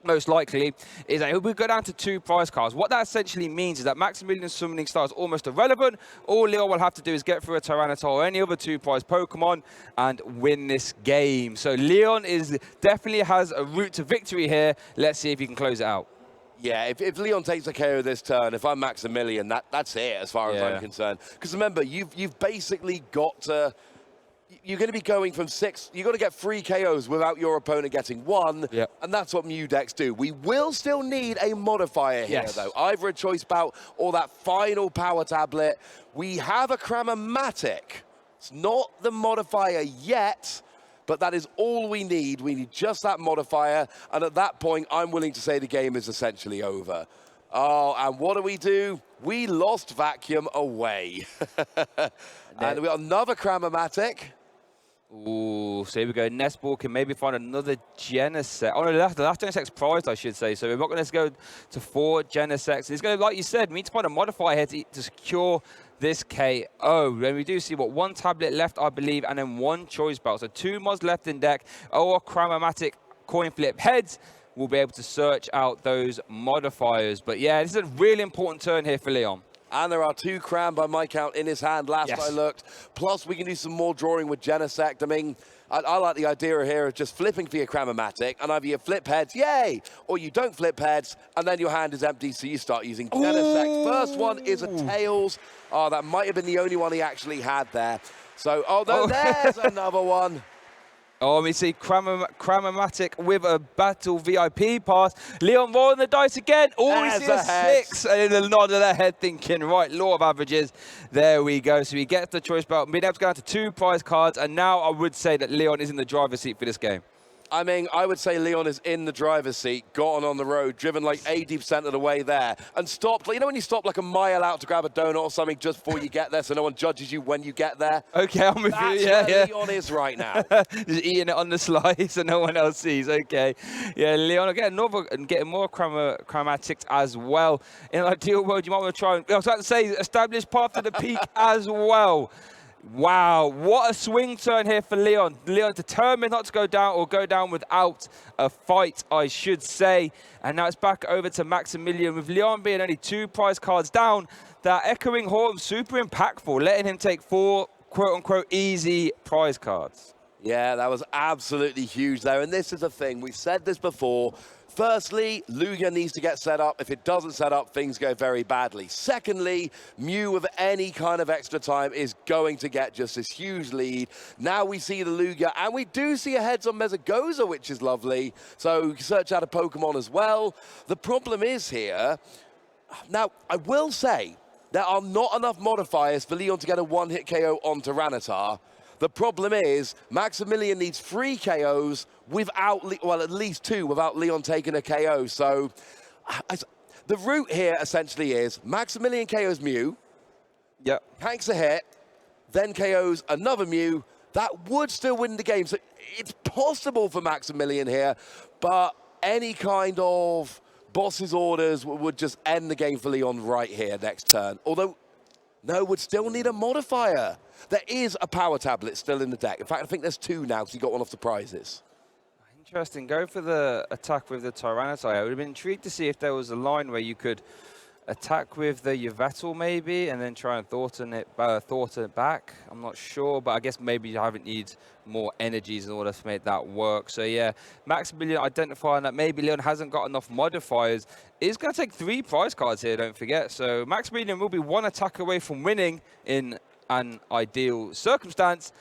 most likely, is that he'll go down to 2 prize cards. What that essentially means is that Maximilian's summoning star is almost irrelevant. All Leon will have to do is get through a Tyranitar or any other 2 prize Pokemon and win this game. So Leon definitely has a route to victory here. Let's see if he can close it out. Yeah, if Leon takes a KO this turn, if I'm Maximilian, that's it as far as I'm concerned. Because remember, you've basically got to... You're going to be going from 6. You've got to get 3 KOs without your opponent getting 1, and that's what Mew decks do. We will still need a modifier here, though. Either a Choice Bout or that final power tablet. We have a Cram-O-Matic. It's not the modifier yet, but that is all we need. We need just that modifier, and at that point, I'm willing to say the game is essentially over. Oh, and what do? We lost Vacuum away. And we got another Cram-O-Matic. Ooh, so here we go. Nestball can maybe find another Genesect. Oh, no, the last Genesect's prized, I should say. So we're not going to go to 4 Genesects. It's going to, like you said, we need to find a modifier here to secure this KO. And we do see, 1 tablet left, I believe, and then 1 Choice Belt. So 2 mods left in deck. Or Cram-O-Matic coin flip heads. We'll be able to search out those modifiers. But yeah, this is a really important turn here for Leon. And there are 2 Cram by my count in his hand last I looked. Plus, we can do some more drawing with Genesect. I mean, I like the idea here of just flipping for your Cram-O-Matic, and either you flip heads, yay, or you don't flip heads, and then your hand is empty, so you start using Genesect. First one is a Tails. Oh, that might have been the only one he actually had there. So, there's another one. Oh, we see Cram-O-Matic with a Battle VIP pass. Leon rolling the dice again. Oh, we see a 6. And then a nod of the head thinking, right, law of averages. There we go. So he gets the Choice Belt. Being able to go down to 2 prize cards. And now I would say that Leon is in the driver's seat for this game. I mean, I would say Leon is in the driver's seat, gotten on the road, driven like 80% of the way there, and stopped. You know when you stop like a mile out to grab a donut or something just before you get there so no one judges you when you get there? Okay, I'm with you. That's where Leon is right now. Just eating it on the slice so no one else sees. Okay. Yeah, Leon, again, getting more Cram-O-Matics as well. In an ideal world, you might want to try, I was about to say, establish path to the peak as well. Wow, what a swing turn here for Leon. Leon determined not to go down, or go down without a fight, I should say. And now it's back over to Maximilian, with Leon being only 2 prize cards down. That echoing horn, super impactful, letting him take 4 quote-unquote easy prize cards. Yeah, that was absolutely huge there. And this is the thing, we've said this before. Firstly, Lugia needs to get set up. If it doesn't set up, things go very badly. Secondly, Mew with any kind of extra time is going to get just this huge lead. Now we see the Lugia, and we do see a heads on Mezagoza, which is lovely. So search out a Pokemon as well. The problem is here, now I will say, there are not enough modifiers for Leon to get a 1-hit KO on Tyranitar. The problem is, Maximilian needs 3 KOs without, well, at least 2 without Leon taking a KO. So the route here essentially is Maximilian KOs Mew, tanks a hit, then KOs another Mew. That would still win the game. So it's possible for Maximilian here, but any kind of boss's orders would just end the game for Leon right here next turn. Although, no, would still need a modifier. There is a power tablet still in the deck. In fact, I think there's 2 now because he got one off the prizes. Interesting. Go for the attack with the Tyranitar. I would have been intrigued to see if there was a line where you could attack with the Yveltal maybe, and then try and Thornton it back. I'm not sure, but I guess maybe you haven't need more energies in order to make that work. So yeah, Maximilian identifying that maybe Leon hasn't got enough modifiers. He's going to take 3 prize cards here, don't forget. So Maximilian will be 1 attack away from winning in an ideal circumstance.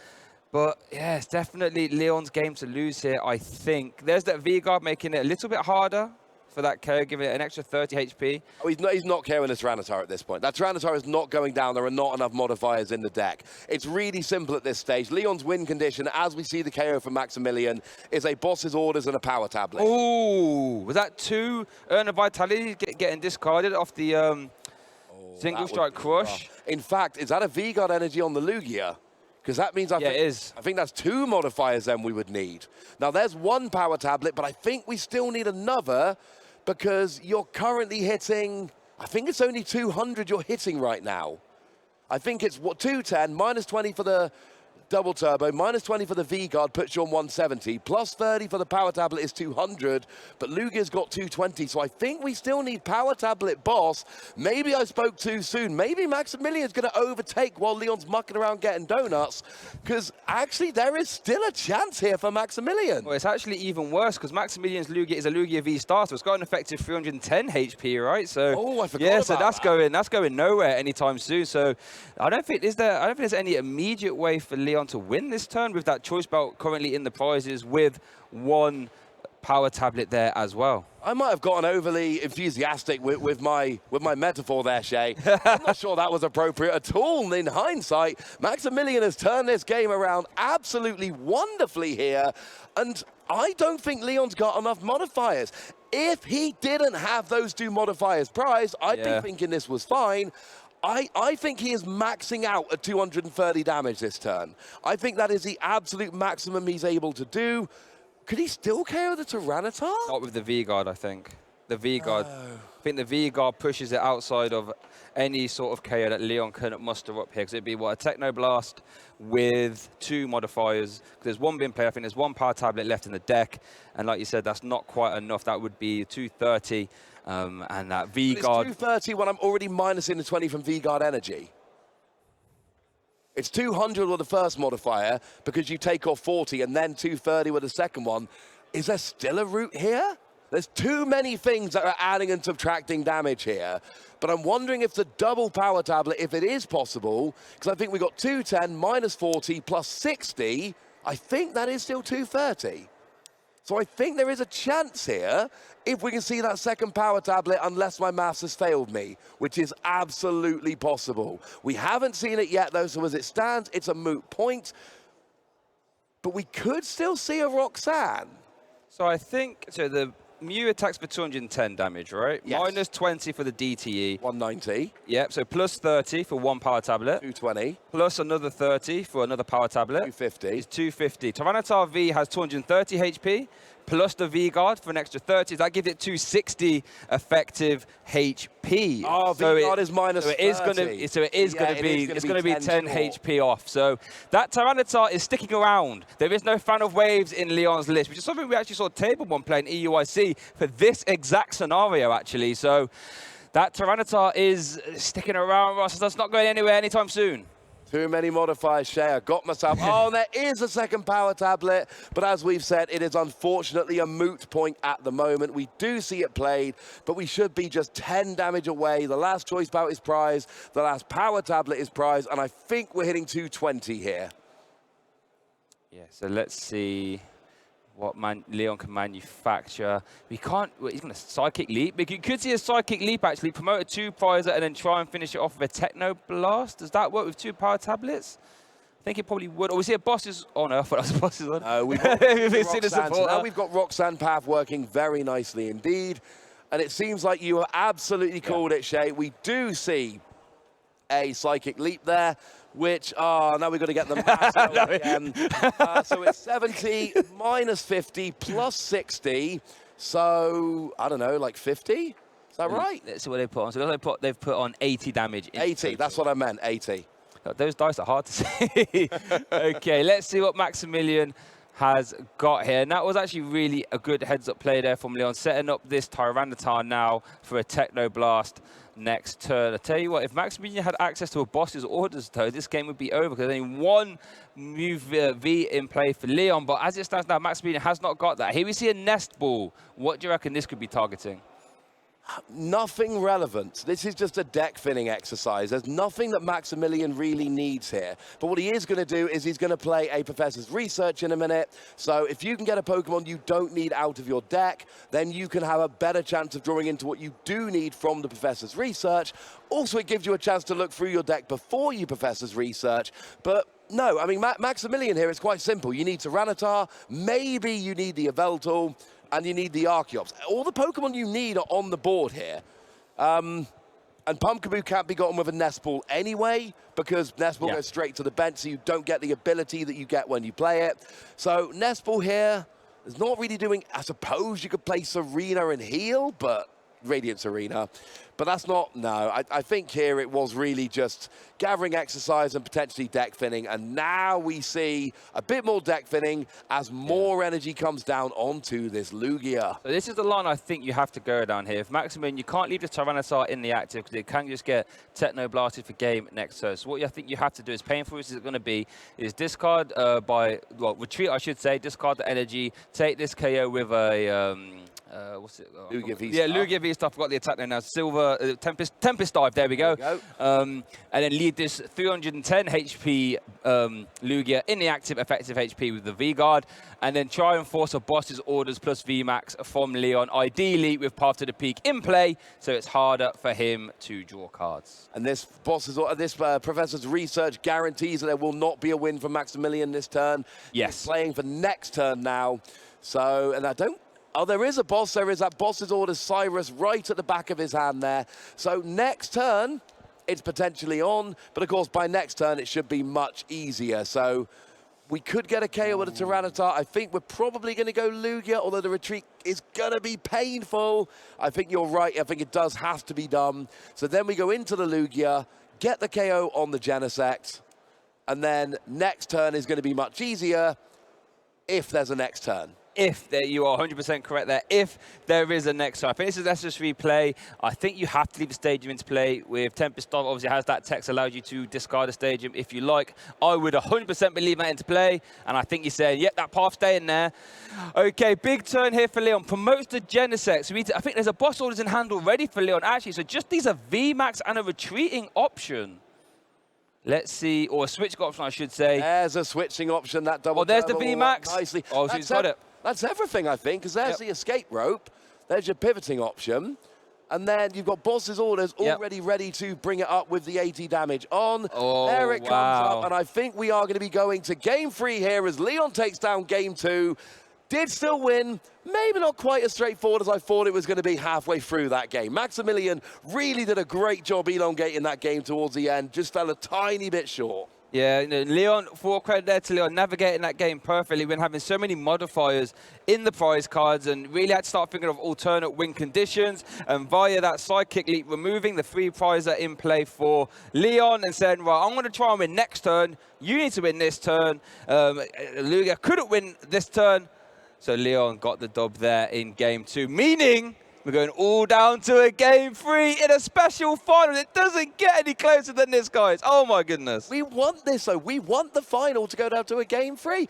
But yeah, it's definitely Leon's game to lose here, I think. There's that V-Guard making it a little bit harder for that KO, giving it an extra 30 HP. Oh, he's not KOing the Tyranitar at this point. That Tyranitar is not going down. There are not enough modifiers in the deck. It's really simple at this stage. Leon's win condition, as we see the KO from Maximilian, is a boss's orders and a power tablet. Oh, was that 2 Earn of Vitality getting discarded off the single strike crush? In fact, is that a V-Guard energy on the Lugia? Because that means it is. I think that's 2 modifiers then we would need. Now, there's 1 power tablet, but I think we still need another because you're currently hitting, I think it's only 200 you're hitting right now. I think it's 210, minus 20 for the double turbo, minus 20 for the V-Guard puts you on 170, plus 30 for the power tablet is 200, but Lugia's got 220, so I think we still need power tablet boss. Maybe I spoke too soon. Maybe Maximilian's going to overtake while Leon's mucking around getting donuts, because actually there is still a chance here for Maximilian. Well, it's actually even worse, because Maximilian's Lugia is a Lugia V starter. It's got an effective 310 HP, right? So I forgot about that's going nowhere anytime soon. So I don't think there's any immediate way for Leon to win this turn with that choice belt currently in the prizes with 1 power tablet there as well. I might have gotten overly enthusiastic with my metaphor there, Shay. I'm not sure that was appropriate at all. In hindsight, Maximilian has turned this game around absolutely wonderfully here, and I don't think Leon's got enough modifiers. If he didn't have those 2 modifiers prized, I'd be thinking this was fine. I think he is maxing out at 230 damage this turn. I think that is the absolute maximum he's able to do. Could he still KO the Tyranitar? Not with the V-Guard, I think. The V-Guard. I think the V-Guard pushes it outside of any sort of KO that Leon can muster up here. Because it'd be, what, a Techno Blast with 2 modifiers. Because there's 1 being played. I think there's 1 power tablet left in the deck. And like you said, that's not quite enough. That would be 230. And that V-Guard... It's 230 when I'm already minusing the 20 from V-Guard energy. It's 200 with the first modifier because you take off 40 and then 230 with the second one. Is there still a route here? There's too many things that are adding and subtracting damage here. But I'm wondering if the double power tablet, if it is possible, because I think we got 210 minus 40 plus 60, I think that is still 230. So I think there is a chance here if we can see that second power tablet, unless my maths has failed me, which is absolutely possible. We haven't seen it yet, though, so as it stands, it's a moot point. But we could still see a Roxanne. So I think, the Mew attacks for 210 damage, right? Yes. Minus 20 for the DTE. 190. Yep, so plus 30 for 1 power tablet. 220. Plus another 30 for another power tablet. 250. It's 250. Tyranitar V has 230 HP, plus the V-Guard for an extra 30. That gives it 260 effective HP. Oh, V-Guard is minus 30. So it is going to be 10 HP off. So that Tyranitar is sticking around. There is no fan of waves in Leon's list, which is something we actually saw Table 1 play in EUIC for this exact scenario, actually. So that Tyranitar is sticking around, Ross. That's not going anywhere anytime soon. Too many modifiers, Shay. I got myself. Oh, there is a second power tablet. But as we've said, it is unfortunately a moot point at the moment. We do see it played, but we should be just 10 damage away. The last choice bout is prized. The last power tablet is prized. And I think we're hitting 220 here. Yeah, so let's see what Leon can manufacture. We can't, he's going to Psychic Leap. But you could see a Psychic Leap actually, promote a 2 prizer and then try and finish it off with a Techno Blast. Does that work with 2 power tablets? I think it probably would. Or we see a Boss's on Earth, but I was Boss's on. We've got Roxanne. So now we've got Roxanne Path working very nicely indeed. And it seems like you have absolutely called it, Shay. We do see a Psychic Leap there, which, now we've got to get the math out again. So it's 70 minus 50 plus 60. So, I don't know, like 50? Is that right? Let's see what they put on. So they've put on 80 damage. 80, that's what I meant, 80. Those dice are hard to see. Okay, let's see what Maximilian has got here. And that was actually really a good heads-up play there from Leon, setting up this Tyranitar now for a Techno Blast next turn. I tell you what, if Maximilian had access to a boss's orders, though, this game would be over because there's only 1 move V in play for Leon. But as it stands now, Maximilian has not got that. Here we see a Nest Ball. What do you reckon this could be targeting? Nothing relevant. This is just a deck thinning exercise. There's nothing that Maximilian really needs here. But what he is going to do is he's going to play a Professor's Research in a minute. So if you can get a Pokemon you don't need out of your deck, then you can have a better chance of drawing into what you do need from the Professor's Research. Also, it gives you a chance to look through your deck before you Professor's Research. But no, I mean, Maximilian here is quite simple. You need Tyranitar, maybe you need the Yveltal, and you need the Archeops. All the Pokemon you need are on the board here. And Pumpkaboo can't be gotten with a Nest Ball anyway, because Nest Ball goes straight to the bench, so you don't get the ability that you get when you play it. So Nest Ball here is not really doing, I suppose you could play Serena and heal, but Radiant Serena. But that's not, no. I think here it was really just gathering exercise and potentially deck thinning. And now we see a bit more deck thinning as more energy comes down onto this Lugia. So this is the line I think you have to go down here. If Maximilian, you can't leave the Tyranitar in the active because it can just get Techno Blasted for game next turn. So what I think you have to do, as painful as it's going to be, is discard retreat, I should say, discard the energy, take this KO with a... what's it? Oh, Lugia V. Yeah, Lugia V stuff. I've got the attack name now. Silver Tempest Dive. There we go. And then lead this 310 HP Lugia in the active effective HP with the V Guard, and then try and force a boss's orders plus V Max from Leon, ideally with Path to the Peak in play, so it's harder for him to draw cards. And this Professor's Research guarantees that there will not be a win for Maximilian this turn. Yes. He's playing for next turn now. So, and I don't. Oh, there is a boss. There is that boss's orders Cyrus right at the back of his hand there. So next turn, it's potentially on. But of course, by next turn, it should be much easier. So we could get a KO with a Tyranitar. I think we're probably going to go Lugia, although the retreat is going to be painful. I think you're right. I think it does have to be done. So then we go into the Lugia, get the KO on the Genesect, and then next turn is going to be much easier if there's a next turn. If you are 100% correct there, if there is a next turn. I think this is SSV play. I think you have to leave the stadium into play with Tempest Dive. Obviously, has that text allows you to discard the stadium if you like. I would 100% believe that into play, and I think you're saying, yep, that path staying there. Okay, big turn here for Leon. Promotes the Genesect. So I think there's a boss orders in hand already for Leon, actually. So just these are VMAX and a retreating option. Let's see, or a switching option, I should say. There's a switching option, that double. Oh, there's the VMAX. Nicely. Oh, so he's got it. That's everything, I think, because there's the escape rope. There's your pivoting option. And then you've got boss's orders already ready to bring it up with the 80 damage on. Oh, there it comes up, and I think we are going to be going to game 3 here as Leon takes down game 2. Did still win, maybe not quite as straightforward as I thought it was going to be halfway through that game. Maximilian really did a great job elongating that game towards the end, just fell a tiny bit short. Yeah, you know, Leon, full credit there to Leon, navigating that game perfectly when having so many modifiers in the prize cards, and really had to start thinking of alternate win conditions, and via that sidekick leap, removing the 3 prizes in play for Leon and saying, right, I'm going to try and win next turn. You need to win this turn. Lugia couldn't win this turn, so Leon got the dub there in game 2, meaning we're going all down to a game 3 in a special final. It doesn't get any closer than this, guys. Oh, my goodness. We want this, though. We want the final to go down to a game 3.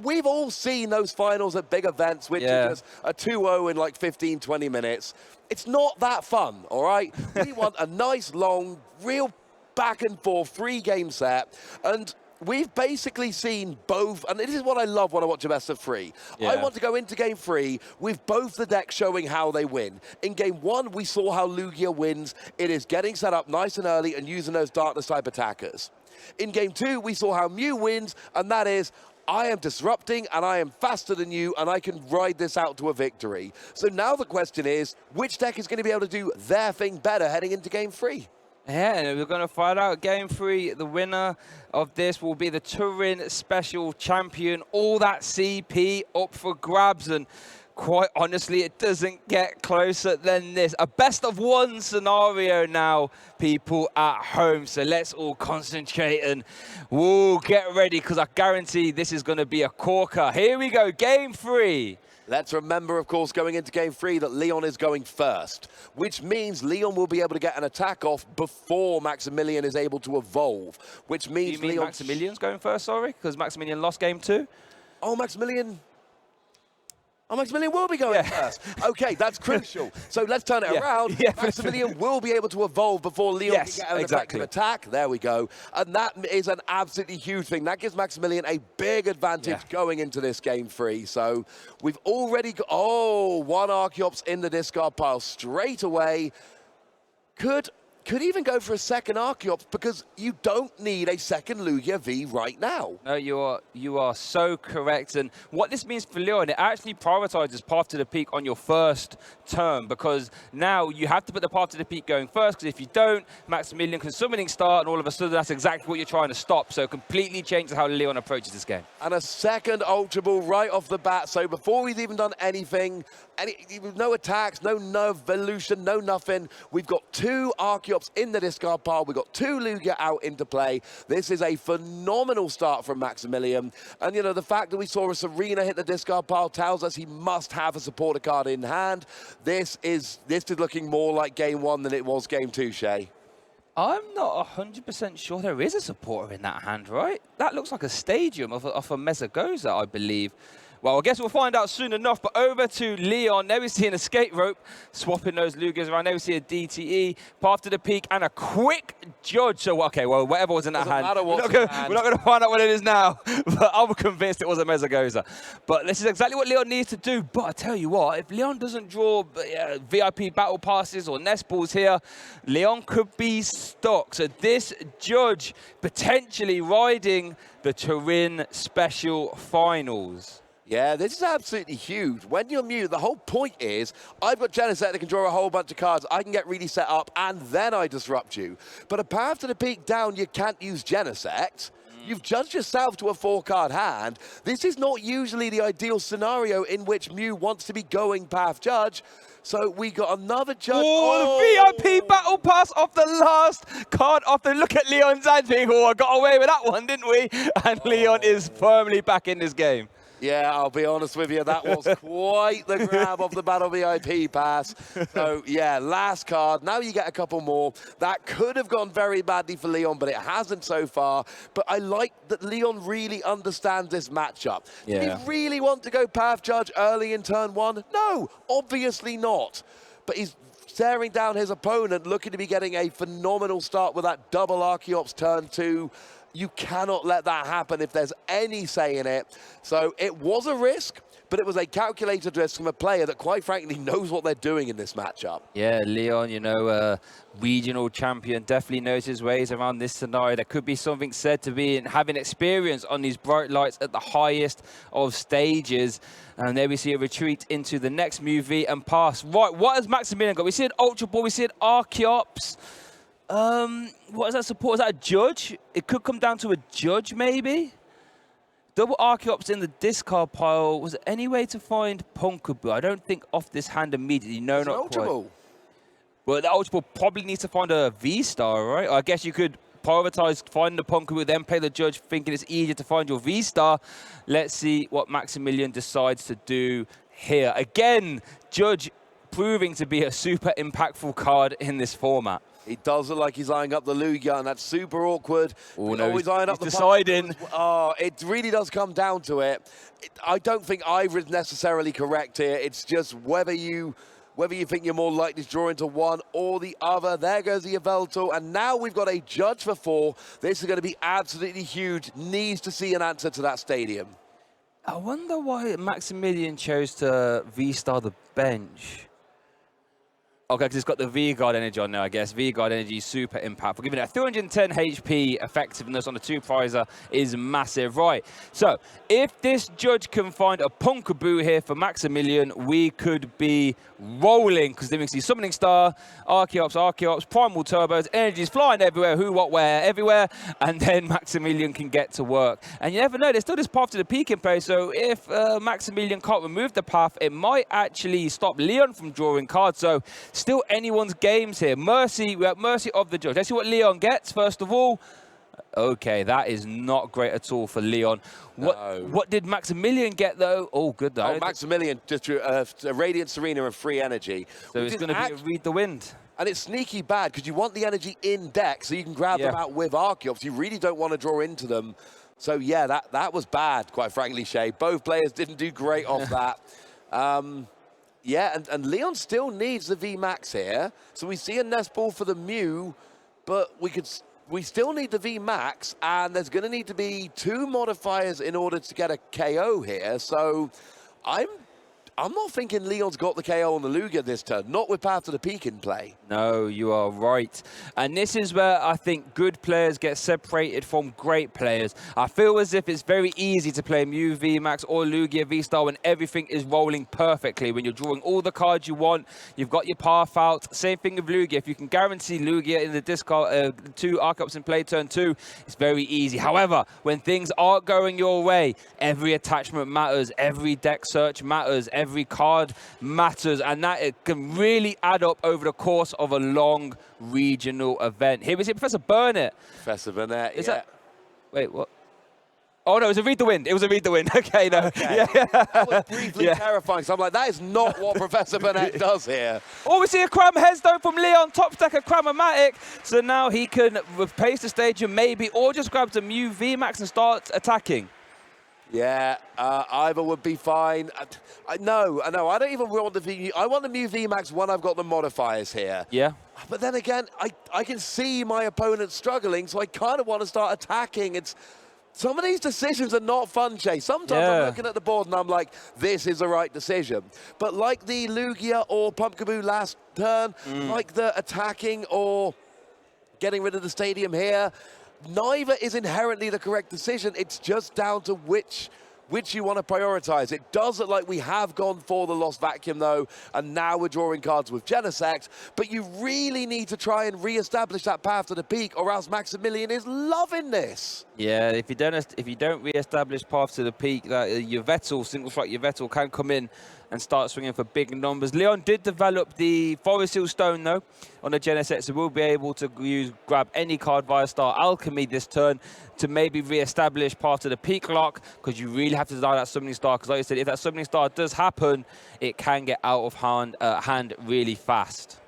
We've all seen those finals at big events, which are just a 2-0 in like 15, 20 minutes. It's not that fun, all right? We want a nice, long, real back and forth 3-game set. And we've basically seen both, and this is what I love when I watch a best of 3. I want to go into game 3 with both the decks showing how they win. In game 1, we saw how Lugia wins. It is getting set up nice and early and using those darkness type attackers. In game 2, we saw how Mew wins, and that is, I am disrupting and I am faster than you and I can ride this out to a victory. So now the question is, which deck is going to be able to do their thing better heading into game 3? Yeah, and we're going to find out game 3. The winner of this will be the Turin Special Champion. All that CP up for grabs, and quite honestly, it doesn't get closer than this. A best-of-1 scenario now, people at home. So let's all concentrate and get ready, because I guarantee this is going to be a corker. Here we go, game 3. Let's remember, of course, going into game 3 that Leon is going first, which means Leon will be able to get an attack off before Maximilian is able to evolve, which means Do you mean Maximilian's going first, sorry? Because Maximilian lost game 2? Oh, Maximilian. Oh, Maximilian will be going first. Okay, that's crucial. So let's turn it around. Maximilian will be able to evolve before Leon can get an effective attack. There we go. And that is an absolutely huge thing. That gives Maximilian a big advantage going into this game 3. So we've already got, one Archeops in the discard pile straight away. Could even go for a second Archeops because you don't need a second Lugia V right now. No, you are so correct. And what this means for Leon, it actually prioritizes Path to the Peak on your first turn, because now you have to put the Path to the Peak going first, because if you don't, Maximilian can summoning start, and all of a sudden that's exactly what you're trying to stop. So it completely changes how Leon approaches this game. And a second Ultra Ball right off the bat. So before we've even done anything, no attacks, no evolution, no nothing. We've got 2 Archeops in the discard pile. We've got 2 Lugia out into play. This is a phenomenal start from Maximilian. And, you know, the fact that we saw a Serena hit the discard pile tells us he must have a supporter card in hand. This is looking more like game 1 than it was game 2, Shay. I'm not 100% sure there is a supporter in that hand, right? That looks like a stadium of a Mesagoza, I believe. Well, I guess we'll find out soon enough, but over to Leon. There we see an escape rope, swapping those Lugias around. There we see a DTE, Path to the Peak, and a quick judge. So, okay, well, whatever was in that hand, we're not going to find out what it is now, but I'm convinced it was a Mesagoza. But this is exactly what Leon needs to do. But I tell you what, if Leon doesn't draw VIP battle passes or nest balls here, Leon could be stuck. So this judge potentially riding the Turin Special Finals. Yeah, this is absolutely huge. When you're Mew, the whole point is, I've got Genesect that can draw a whole bunch of cards, I can get really set up, and then I disrupt you. But a Path to the Peak down, you can't use Genesect. You've judged yourself to a 4-card hand. This is not usually the ideal scenario in which Mew wants to be going Path Judge. So we got another judge. Oh, the VIP battle pass off the last card off the look at Leon's hand. I got away with that one, didn't we? And Leon is firmly back in this game. Yeah, I'll be honest with you, that was quite the grab of the Battle VIP pass. So, yeah, last card. Now you get a couple more. That could have gone very badly for Leon, but it hasn't so far. But I like that Leon really understands this matchup. Yeah. Did he really want to go Path Judge early in turn 1? No, obviously not. But he's staring down his opponent, looking to be getting a phenomenal start with that double Archeops turn 2. You cannot let that happen if there's any say in it. So it was a risk, but it was a calculated risk from a player that, quite frankly, knows what they're doing in this matchup. Yeah, Leon, you know, regional champion, definitely knows his ways around this scenario. There could be something said to be having experience on these bright lights at the highest of stages. And there we see a retreat into the next movie and pass. Right, what has Maximilian got? We see an Ultra Ball, we see an Archeops. What is that support? Is that a judge? It could come down to a judge, maybe? Double Archeops in the discard pile. Was there any way to find Punkaboo? I don't think off this hand immediately. No, not quite. Well, the Ultra Ball probably needs to find a V-Star, right? I guess you could prioritize finding the Punkaboo, then play the judge, thinking it's easier to find your V-Star. Let's see what Maximilian decides to do here. Again, judge proving to be a super impactful card in this format. It does look like he's eyeing up the Lugia, and that's super awkward. Oh, no, he's deciding. Oh, it really does come down to it. I don't think either is necessarily correct here. It's just whether you think you're more likely to draw into one or the other. There goes the Yveltal, and now we've got a judge for 4. This is going to be absolutely huge. Needs to see an answer to that stadium. I wonder why Maximilian chose to V-Star the bench. Okay, because it's got the V-Guard energy on there, I guess. V-Guard energy is super impactful. Giving it a 210 HP effectiveness on the 2-prizer is massive. Right, so if this judge can find a Punkaboo here for Maximilian, we could be rolling, because then we can see Summoning Star, Archeops, Primal Turbos, energies flying everywhere, who, what, where, everywhere, and then Maximilian can get to work. And you never know, there's still this Path to the Peak in play, so if Maximilian can't remove the path, it might actually stop Leon from drawing cards. So still anyone's games here. Mercy, we're at mercy of the judge. Let's see what Leon gets, first of all. Okay, that is not great at all for Leon. What did Maximilian get, though? Oh, good, though. Oh, Maximilian just drew a Radiant Serena and free energy. So it's going to be a Read the Wind. And it's sneaky bad, because you want the energy in deck, so you can grab them out with Archeops. You really don't want to draw into them. So, yeah, that was bad, quite frankly, Shay. Both players didn't do great off that. Yeah, and Leon still needs the VMAX here. So we see a nest ball for the Mew, but we still need the VMAX, and there's going to need to be 2 modifiers in order to get a KO here. So I'm not thinking Leon's got the KO on the Lugia this turn, not with Path to the Peak in play. No, you are right. And this is where I think good players get separated from great players. I feel as if it's very easy to play Mew VMAX or Lugia V-Star when everything is rolling perfectly, when you're drawing all the cards you want, you've got your path out. Same thing with Lugia. If you can guarantee Lugia in the discard, 2 archetypes in play turn 2, it's very easy. However, when things aren't going your way, every attachment matters, every deck search matters, every card matters, and that it can really add up over the course of a long regional event. Here we see Professor Burnett. Professor Burnett, Is that... Wait, what? Oh, no, it was a Read the Wind. It was a Read the Wind. Okay, no. Okay. Yeah. That was briefly terrifying. So I'm like, that is not what Professor Burnett does here. Oh, we see a Cram Headstone from Leon, top decker Cram-O-Matic. So now he can replace the stadium maybe, or just grabs a Mew VMAX and start attacking. Yeah, either would be fine. No, I don't even want the V. I want the Mew VMAX when I've got the modifiers here. Yeah. But then again, I can see my opponent struggling, so I kind of want to start attacking. Some of these decisions are not fun, Chase. Sometimes I'm looking at the board and I'm like, this is the right decision. But like the Lugia or Pumpkaboo last turn, like the attacking or getting rid of the stadium here, neither is inherently the correct decision. It's just down to which you want to prioritize. It does look like we have gone for the Lost Vacuum, though, and now we're drawing cards with Genesect, but you really need to try and re-establish that Path to the Peak, or else Maximilian is loving this. Yeah, if you don't re-establish Path to the Peak, that your Vettel, single strike your Vettel can come in and start swinging for big numbers. Leon did develop the Forest Seal Stone, though, on the Genesect, so we'll be able to grab any card via Star Alchemy this turn to maybe re-establish Path to the Peak lock, because you really have to deny that Summoning Star, because like I said, if that Summoning Star does happen, it can get out of hand really fast.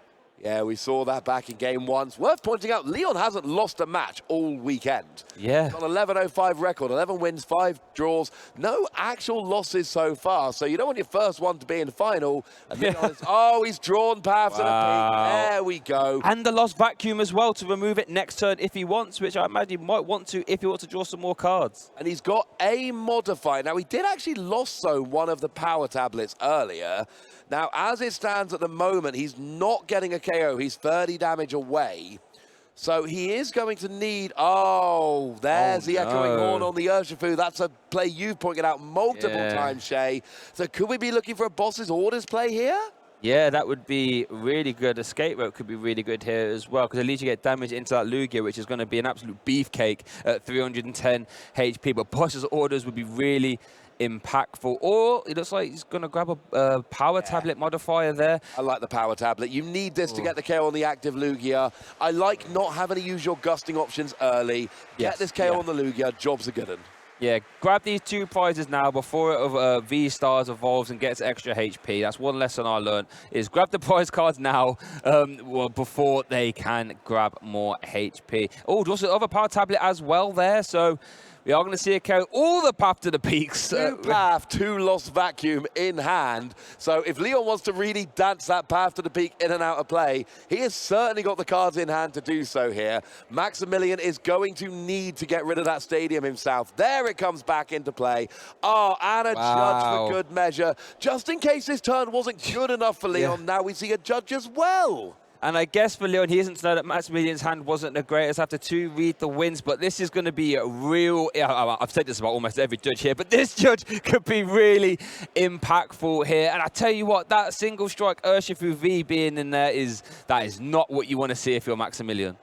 Yeah, we saw that back in game 1. It's worth pointing out, Leon hasn't lost a match all weekend. Yeah. He's got an 11-05 record, 11 wins, 5 draws, no actual losses so far. So you don't want your first one to be in the final. And Leon is, oh, he's drawn Path to the Peak. There we go. And the Lost Vacuum as well to remove it next turn if he wants, which I imagine he might want to if he wants to draw some more cards. And he's got a modifier. Now, he did actually lost zone one of the power tablets earlier. Now, as it stands at the moment, he's not getting a KO. He's 30 damage away. So he is going to need... Oh, there's the echoing horn on the Urshifu. That's a play you've pointed out multiple times, Shay. So could we be looking for a boss's orders play here? Yeah, that would be really good. Escape rope could be really good here as well, because at least you get damage into that Lugia, which is going to be an absolute beefcake at 310 HP. But boss's orders would be really impactful. Or it looks like he's going to grab a power tablet modifier there. I like the power tablet. You need this to get the KO on the active Lugia. I like not having to use your gusting options early. Get this KO on the Lugia. Job's a good one. Yeah, grab these 2 prizes now before V-Stars evolves and gets extra HP. That's one lesson I learned, is grab the prize cards now before they can grab more HP. Oh, there's also other power tablet as well there, so we are going to see it carry all the Path to the Peaks. 2 Path, 2 Lost Vacuum in hand. So if Leon wants to really dance that Path to the Peak in and out of play, he has certainly got the cards in hand to do so here. Maximilian is going to need to get rid of that stadium himself. There it comes back into play. Oh, and a judge for good measure. Just in case this turn wasn't good enough for Leon, now we see a judge as well. And I guess for Leon, he doesn't know that Maximilian's hand wasn't the greatest after 2 Read the Winds, but this is going to be a real... I've said this about almost every judge here, but this judge could be really impactful here. And I tell you what, that single strike Urshifu V being in there that is not what you want to see if you're Maximilian.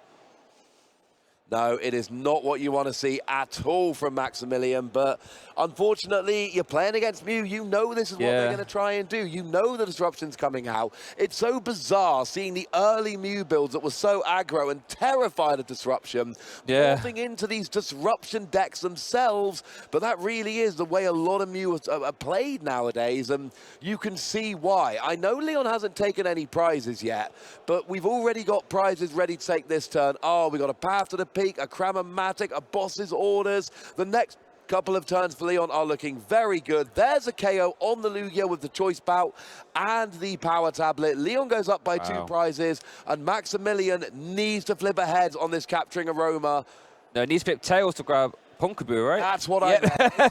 No, it is not what you want to see at all from Maximilian, but unfortunately, you're playing against Mew. You know this is what they're going to try and do. You know the disruption's coming out. It's so bizarre seeing the early Mew builds that were so aggro and terrified of disruption, morphing into these disruption decks themselves, but that really is the way a lot of Mew are played nowadays, and you can see why. I know Leon hasn't taken any prizes yet, but we've already got prizes ready to take this turn. Oh, we got a Path to the Peak, a Cram-O-Matic, a Boss's Orders. The next Couple of turns for Leon are looking very good. There's a KO on the Lugia with the choice bout and the power tablet. Leon goes up by 2 prizes, and Maximilian needs to flip ahead on this capturing aroma. No, it needs to flip tails to grab Punkaboo, right? That's what I meant.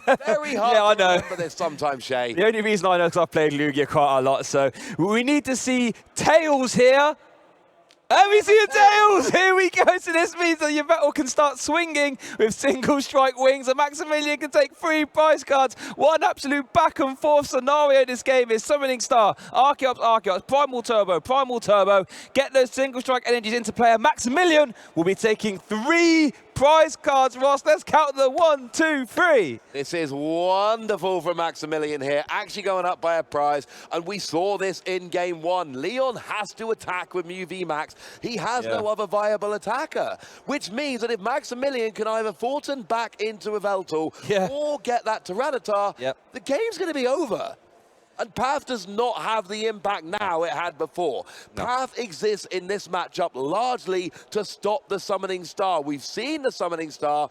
It's very hard to remember this sometimes, Shay. The only reason I know is because I've played Lugia quite a lot, so we need to see tails here. And we see a tails! Here we go. So this means that Yveltal can start swinging with single strike wings, and Maximilian can take 3 prize cards. What an absolute back and forth scenario this game is. Summoning Star, Archeops, Primal Turbo. Get those single strike energies into play. And Maximilian will be taking 3 prize cards, Ross. Let's count the 1, 2, 3. This is wonderful for Maximilian here, actually going up by a prize. And we saw this in game 1. Leon has to attack with Mew VMAX. He has no other viable attacker, which means that if Maximilian can either Fortin back into Yveltal or get that Tyranitar, the game's going to be over. And Path does not have the impact now it had before. Path exists in this matchup largely to stop the Summoning Star. We've seen the Summoning Star.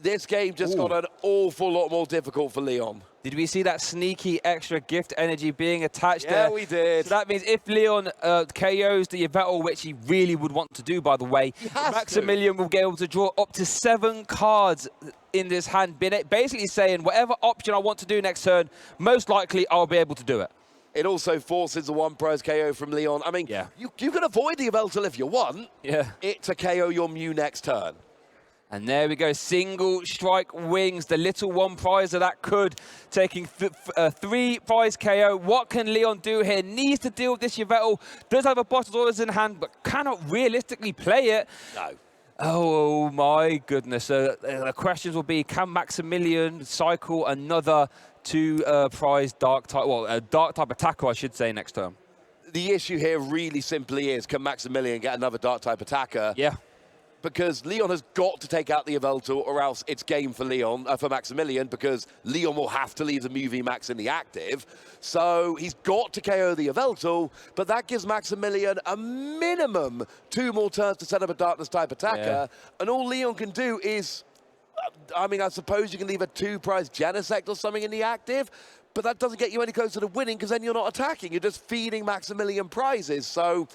This game just got an awful lot more difficult for Leon. Did we see that sneaky extra gift energy being attached there? Yeah, we did. So that means if Leon KOs the Yveltal, which he really would want to do, by the way, Maximilian will be able to draw up to 7 cards in this hand, basically saying whatever option I want to do next turn, most likely I'll be able to do it. It also forces a 1 prize KO from Leon. I mean, you can avoid the Yveltal if you want. It to KO your Mew next turn. And there we go, single strike wings, the little 1 prize of that could, taking 3 prize KO. What can Leon do here? Needs to deal with this Yveltal. Does have a Bottle's Orders in hand, but cannot realistically play it. No. Oh my goodness. The questions will be, can Maximilian cycle another 2 prize dark type, well, a dark type attacker, I should say, next turn? The issue here really simply is, can Maximilian get another dark type attacker? Because Leon has got to take out the Yveltal, or else it's game for Leon, for Maximilian, because Leon will have to leave the Mew VMAX in the active. So he's got to KO the Yveltal, but that gives Maximilian a minimum 2 more turns to set up a Darkness type attacker. And all Leon can do is, I mean, I suppose you can leave a 2 prize Genesect or something in the active, but that doesn't get you any closer to winning, because then you're not attacking. You're just feeding Maximilian prizes. So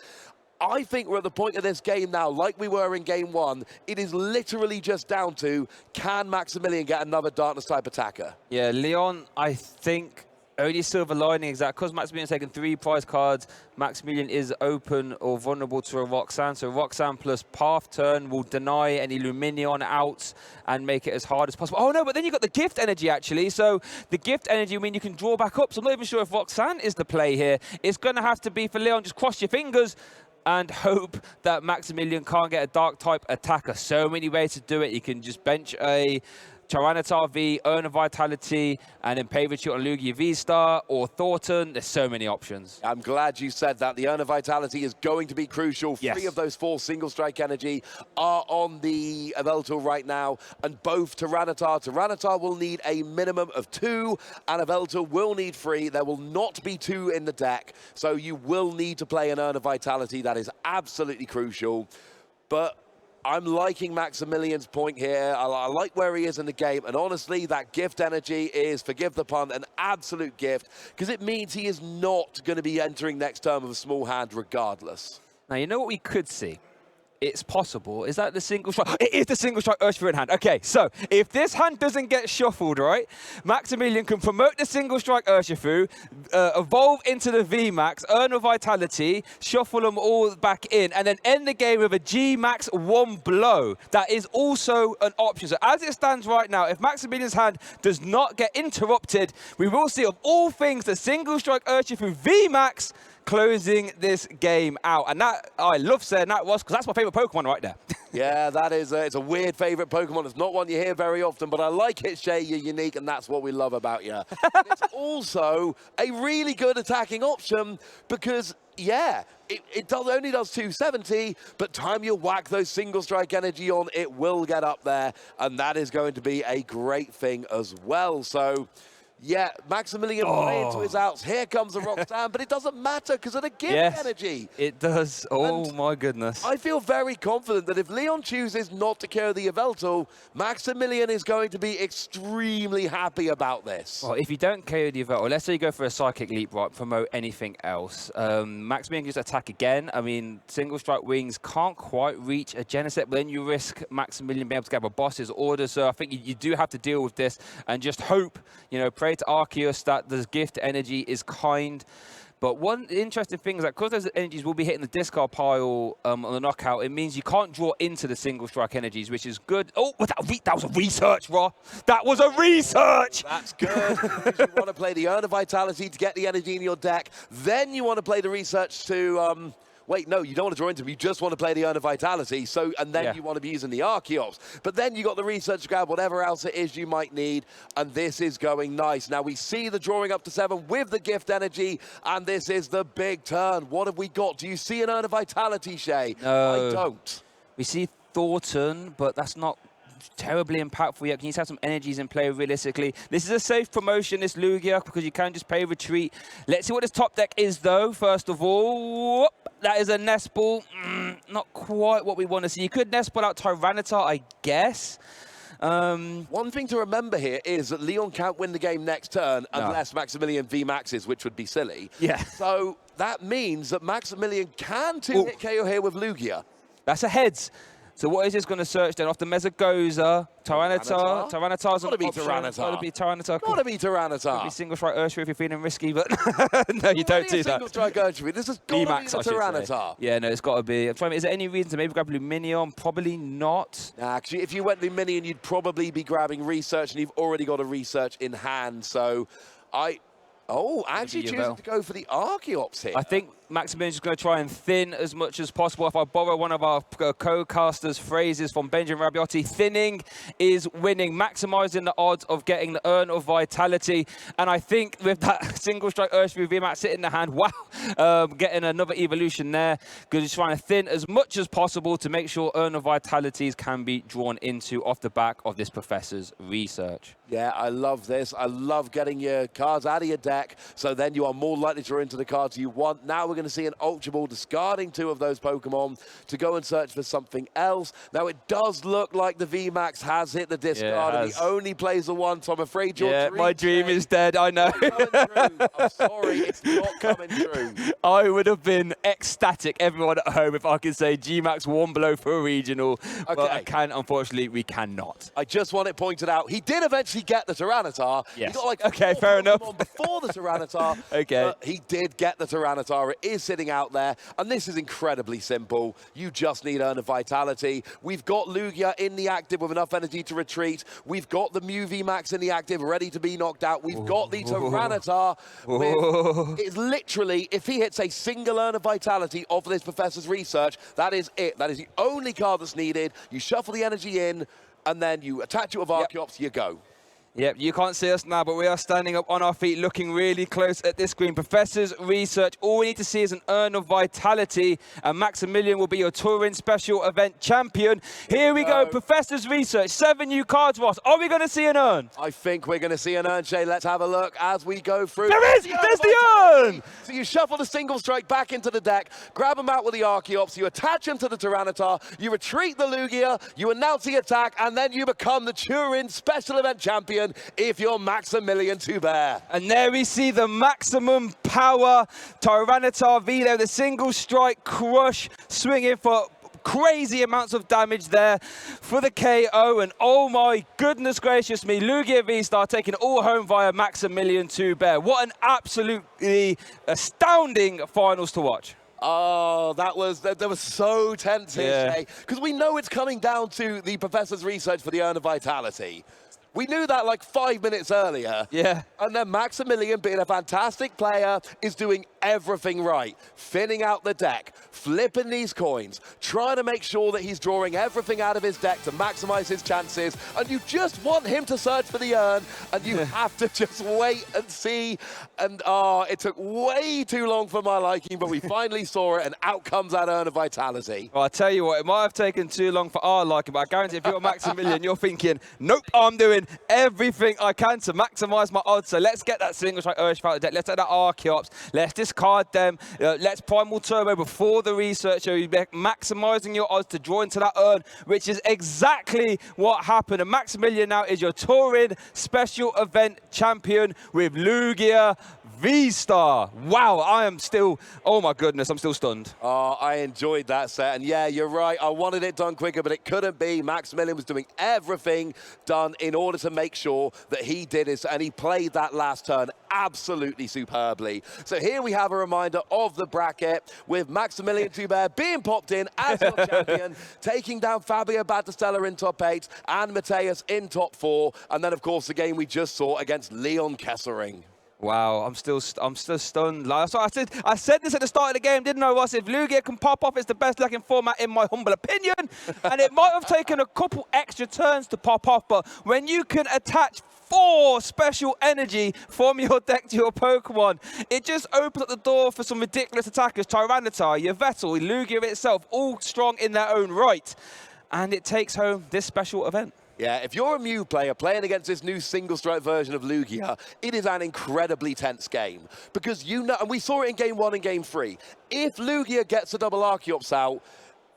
I think we're at the point of this game now, like we were in game 1, it is literally just down to, can Maximilian get another Darkness type attacker? Yeah, Leon, I think, only silver lining is that because Maximilian's taken 3 prize cards, Maximilian is open or vulnerable to a Roxanne. So Roxanne plus Path turn will deny any Luminion outs and make it as hard as possible. Oh no, but then you've got the gift energy actually. So the gift energy, I mean, you can draw back up. So I'm not even sure if Roxanne is the play here. It's going to have to be for Leon, just cross your fingers and hope that Maximilian can't get a dark type attacker. So many ways to do it. You can just bench a Tyranitar V, earn a Vitality, and then pay retreat on Lugia V-Star or Thornton. There's so many options. I'm glad you said that. The earn a Vitality is going to be crucial. 3 of those 4 single strike energy are on the Yveltal right now, and both Tyranitar will need a minimum of 2, and Yveltal will need 3. There will not be 2 in the deck, so you will need to play an earn a Vitality. That is absolutely crucial. But I'm liking Maximilian's point here. I like where he is in the game. And honestly, that gift energy is, forgive the pun, an absolute gift, because it means he is not going to be entering next turn with a small hand regardless. Now, you know what we could see? It's possible. Is that the single strike? It is the single strike Urshifu in hand. Okay, so if this hand doesn't get shuffled, right, Maximilian can promote the single strike Urshifu, evolve into the VMAX, earn a Vitality, shuffle them all back in, and then end the game with a G-Max 1 blow. That is also an option. So as it stands right now, if Maximilian's hand does not get interrupted, we will see, of all things, the single strike Urshifu VMAX closing this game out. And that, I love saying that, was because that's my favorite Pokemon right there. Yeah, that is it's a weird favorite Pokemon. It's not one you hear very often, but I like it, Shay. You're unique, and that's what we love about you. It's also a really good attacking option because, yeah, it only does 270, but time you whack those single strike energy on, it will get up there, and that is going to be a great thing as well. So Yeah, Maximilian playing to his outs. Here comes the rock stand, but it doesn't matter because of the gift energy. It does. Oh, my goodness. I feel very confident that if Leon chooses not to KO the Yveltal, Maximilian is going to be extremely happy about this. Well, if you don't KO the Yveltal, let's say you go for a Psychic Leap, right, promote anything else. Maximilian can just attack again. I mean, single strike wings can't quite reach a Geneset, but then you risk Maximilian being able to get a boss's order. So I think you do have to deal with this and just hope, you know, pray to Arceus that the gift energy is kind. But one interesting thing is that because those energies will be hitting the discard pile on the knockout, it means you can't draw into the single strike energies, which is good. Oh, that was a research, Raw. That was a research. That's good. You want to play the Urn of Vitality to get the energy in your deck. Then you want to play the research to... Wait, no, you don't want to draw into them. You just want to play the Urn of Vitality. So, and then you want to be using the Archeops. But then you got the research to grab whatever else it is you might need. And this is going nice. Now we see the drawing up to 7 with the gift energy. And this is the big turn. What have we got? Do you see an Urn of Vitality, Shay? No. I don't. We see Thornton, but that's not terribly impactful yet. You need to have some energies in play realistically. This is a safe promotion, this Lugia, because you can just pay retreat. Let's see what this top deck is, though, first of all. That is a Nest Ball. Not quite what we want to see. You could Nest Ball out Tyranitar, I guess. One thing to remember here is that Leon can't win the game next turn unless Maximilian VMAXes, which would be silly. Yeah. So that means that Maximilian can two-hit KO here with Lugia. That's a heads. So what is this going to search then? Off the Mesagoza, Tyranitar. Tyranitar's an option. Gotta be Tyranitar. Gotta be Tyranitar. Could be single strike Urshifu if you're feeling risky, but no, you don't do that. Single strike Urshifu. This has got to be the Tyranitar. Yeah, no, it's got to be. I'm trying. Is there any reason to maybe grab Luminion? Probably not. Nah, actually, if you went Luminion, you'd probably be grabbing research, and you've already got a research in hand. So, actually choosing to go for the Archeops here. I think Maximilian's just going to try and thin as much as possible. If I borrow one of our co-casters' phrases from Benjamin Rabioti, thinning is winning, maximizing the odds of getting the Urn of Vitality. And I think with that single strike Urshifu VMAX sitting in the hand, wow, getting another evolution there. Because he's trying to thin as much as possible to make sure Urn of Vitalities can be drawn into off the back of this professor's research. Yeah, I love this. I love getting your cards out of your deck, so then you are more likely to draw into the cards you want. Now we're going to see an Ultra Ball discarding 2 of those Pokemon to go and search for something else. Now, it does look like the VMAX has hit the discard, and he only plays the 1, so I'm afraid your dream... my dream is dead, I know. I'm sorry, it's not coming true. I would have been ecstatic, everyone at home, if I could say G-Max 1 below for a regional, but I can't, unfortunately, we cannot. I just want it pointed out, he did eventually get the Tyranitar. Yes. He got like 4 Pokemon fair enough. before the Tyranitar. But he did get the Tyranitar. It is sitting out there, and this is incredibly simple. You just need Urn of Vitality. We've got Lugia in the active with enough energy to retreat. We've got the Mew VMAX in the active, ready to be knocked out. We've got the Tyranitar. It's literally, if he hits a single Urn of Vitality off of this professor's research, that is it. That is the only card that's needed. You shuffle the energy in, and then you attach it with Archeops, you go. Yep, you can't see us now, but we are standing up on our feet, looking really close at this screen. Professor's research, all we need to see is an Urn of Vitality, and Maximilian will be your Turin special event champion. Here we go, Professor's research, 7 new cards, Ross. Are we going to see an Urn? I think we're going to see an Urn, Shay. Let's have a look as we go through. There is! There's the Urn! So you shuffle the single strike back into the deck, grab them out with the Archeops, you attach them to the Tyranitar, you retreat the Lugia, you announce the attack, and then you become the Turin special event champion if you're Maximilian Tuber. And there we see the maximum power Tyranitar Velo, the single strike crush, swinging for crazy amounts of damage there for the KO. And oh my goodness gracious me, Lugia V-Star taking it all home via Maximilian Tuber. What an absolutely astounding finals to watch. Oh, that was so tense here, Shay, because we know it's coming down to the professor's research for the Urn of Vitality. We knew that like 5 minutes earlier. Yeah. And then Maximilian, being a fantastic player, is doing everything right. Thinning out the deck, flipping these coins, trying to make sure that he's drawing everything out of his deck to maximize his chances. And you just want him to search for the Urn, and you have to just wait and see. And it took way too long for my liking, but we finally saw it, and out comes that Urn of Vitality. Well, I tell you what, it might have taken too long for our liking, but I guarantee if you're Maximilian, you're thinking, nope, I'm doing doing everything I can to maximize my odds. So let's get that single strike Urge out of the deck. Let's get that Archeops. Let's discard them. Let's Primal Turbo before the research. So you're maximizing your odds to draw into that urn, which is exactly what happened. And Maximilian now is your Turin special event champion with Lugia V-Star. Wow, I am still, oh my goodness, I'm still stunned. Oh, I enjoyed that set. And yeah, you're right. I wanted it done quicker, but it couldn't be. Maximilian was doing everything done in order to make sure that he did it. And he played that last turn absolutely superbly. So here we have a reminder of the bracket with Maximilian Tuber being popped in as your champion, taking down Fabio Battistella in top 8 and Mateus in top 4. And then, of course, the game we just saw against Leon Kessering. Wow, I'm still stunned. Like, so I said this at the start of the game, didn't I, Ross? If Lugia can pop off, it's the best looking format in my humble opinion. And it might have taken a couple extra turns to pop off, but when you can attach 4 special energy from your deck to your Pokemon, it just opens up the door for some ridiculous attackers. Tyranitar, your Vettel, Lugia itself, all strong in their own right. And it takes home this special event. Yeah, if you're a Mew player playing against this new single-strike version of Lugia, it is an incredibly tense game. Because you know, and we saw it in Game 1 and Game 3, if Lugia gets a double Archeops out,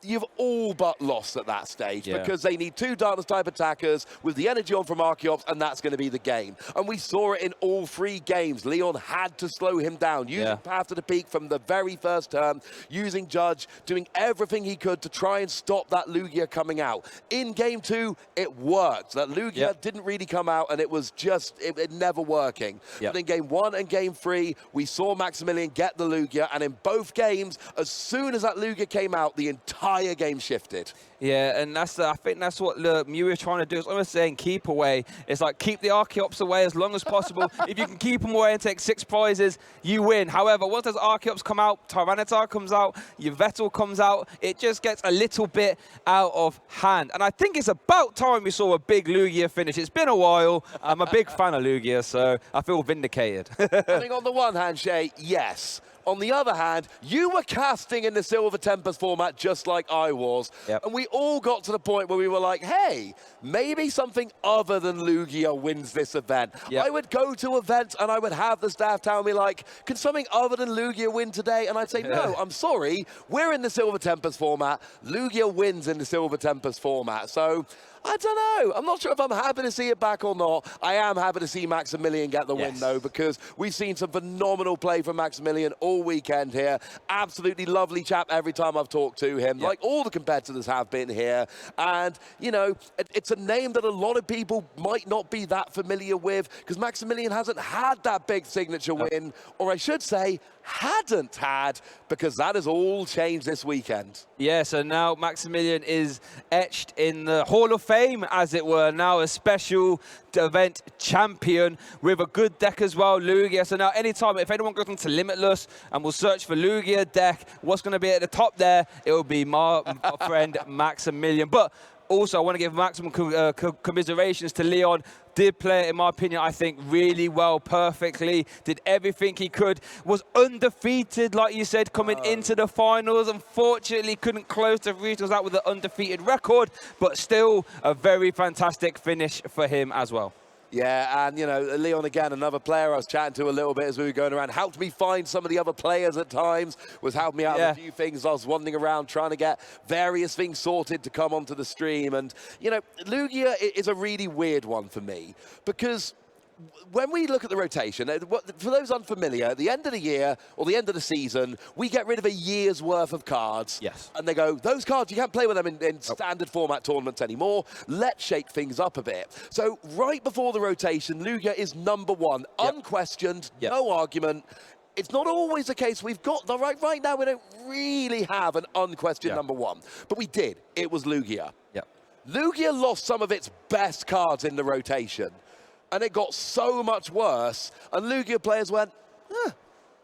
you've all but lost at that stage because they need 2 Darkness-type attackers with the energy on from Archeops, and that's going to be the game. And we saw it in all 3 games. Leon had to slow him down, using Path to the Peak from the very first turn, using Judge, doing everything he could to try and stop that Lugia coming out. In Game 2, it worked. That Lugia didn't really come out, and it was just, it never working. But in Game 1 and Game 3, we saw Maximilian get the Lugia, and in both games, as soon as that Lugia came out, the entire game shifted. Yeah, and I think that's what Mew is trying to do. It's almost saying keep away. It's like keep the Archeops away as long as possible. If you can keep them away and take 6 prizes, you win. However, once those Archeops come out, Tyranitar comes out, your Vettel comes out, it just gets a little bit out of hand. And I think it's about time we saw a big Lugia finish. It's been a while. I'm a big fan of Lugia, so I feel vindicated. I think on the one hand, Shay, yes. On the other hand, you were casting in the Silver Tempest format just like I was. And we all got to the point where we were like, hey, maybe something other than Lugia wins this event. I would go to events and I would have the staff tell me like, can something other than Lugia win today? And I'd say, no, I'm sorry. We're in the Silver Tempest format. Lugia wins in the Silver Tempest format. So I don't know. I'm not sure if I'm happy to see it back or not. I am happy to see Maximilian get the win, though, because we've seen some phenomenal play from Maximilian all weekend here. Absolutely lovely chap every time I've talked to him, like all the competitors have been here. And, you know, it's a name that a lot of people might not be that familiar with, because Maximilian hasn't had that big signature win, or I should say, hadn't had, because that has all changed this weekend. Yeah, so now Maximilian is etched in the Hall of Fame, as it were, now a special event champion with a good deck as well, Lugia. So now anytime, if anyone goes into Limitless and will search for Lugia deck, what's going to be at the top there? It will be my friend Maximilian. But also, I want to give maximum commiserations to Leon. Did play it, in my opinion, I think, really well, perfectly. Did everything he could. Was undefeated, like you said, coming into the finals. Unfortunately, couldn't close the regionals out with an undefeated record, but still a very fantastic finish for him as well. Yeah, and, you know, Leon, again, another player I was chatting to a little bit as we were going around, helped me find some of the other players at times, was helping me out with a few things. I was wandering around trying to get various things sorted to come onto the stream. And, you know, Lugia is a really weird one for me, because when we look at the rotation, for those unfamiliar, at the end of the year or the end of the season, we get rid of a year's worth of cards. And they go, those cards, you can't play with them in standard format tournaments anymore. Let's shake things up a bit. So right before the rotation, Lugia is #1, unquestioned, no argument. It's not always the case. We've got the right now. We don't really have an unquestioned #1, but we did. It was Lugia. Lugia lost some of its best cards in the rotation. And it got so much worse, and Lugia players went,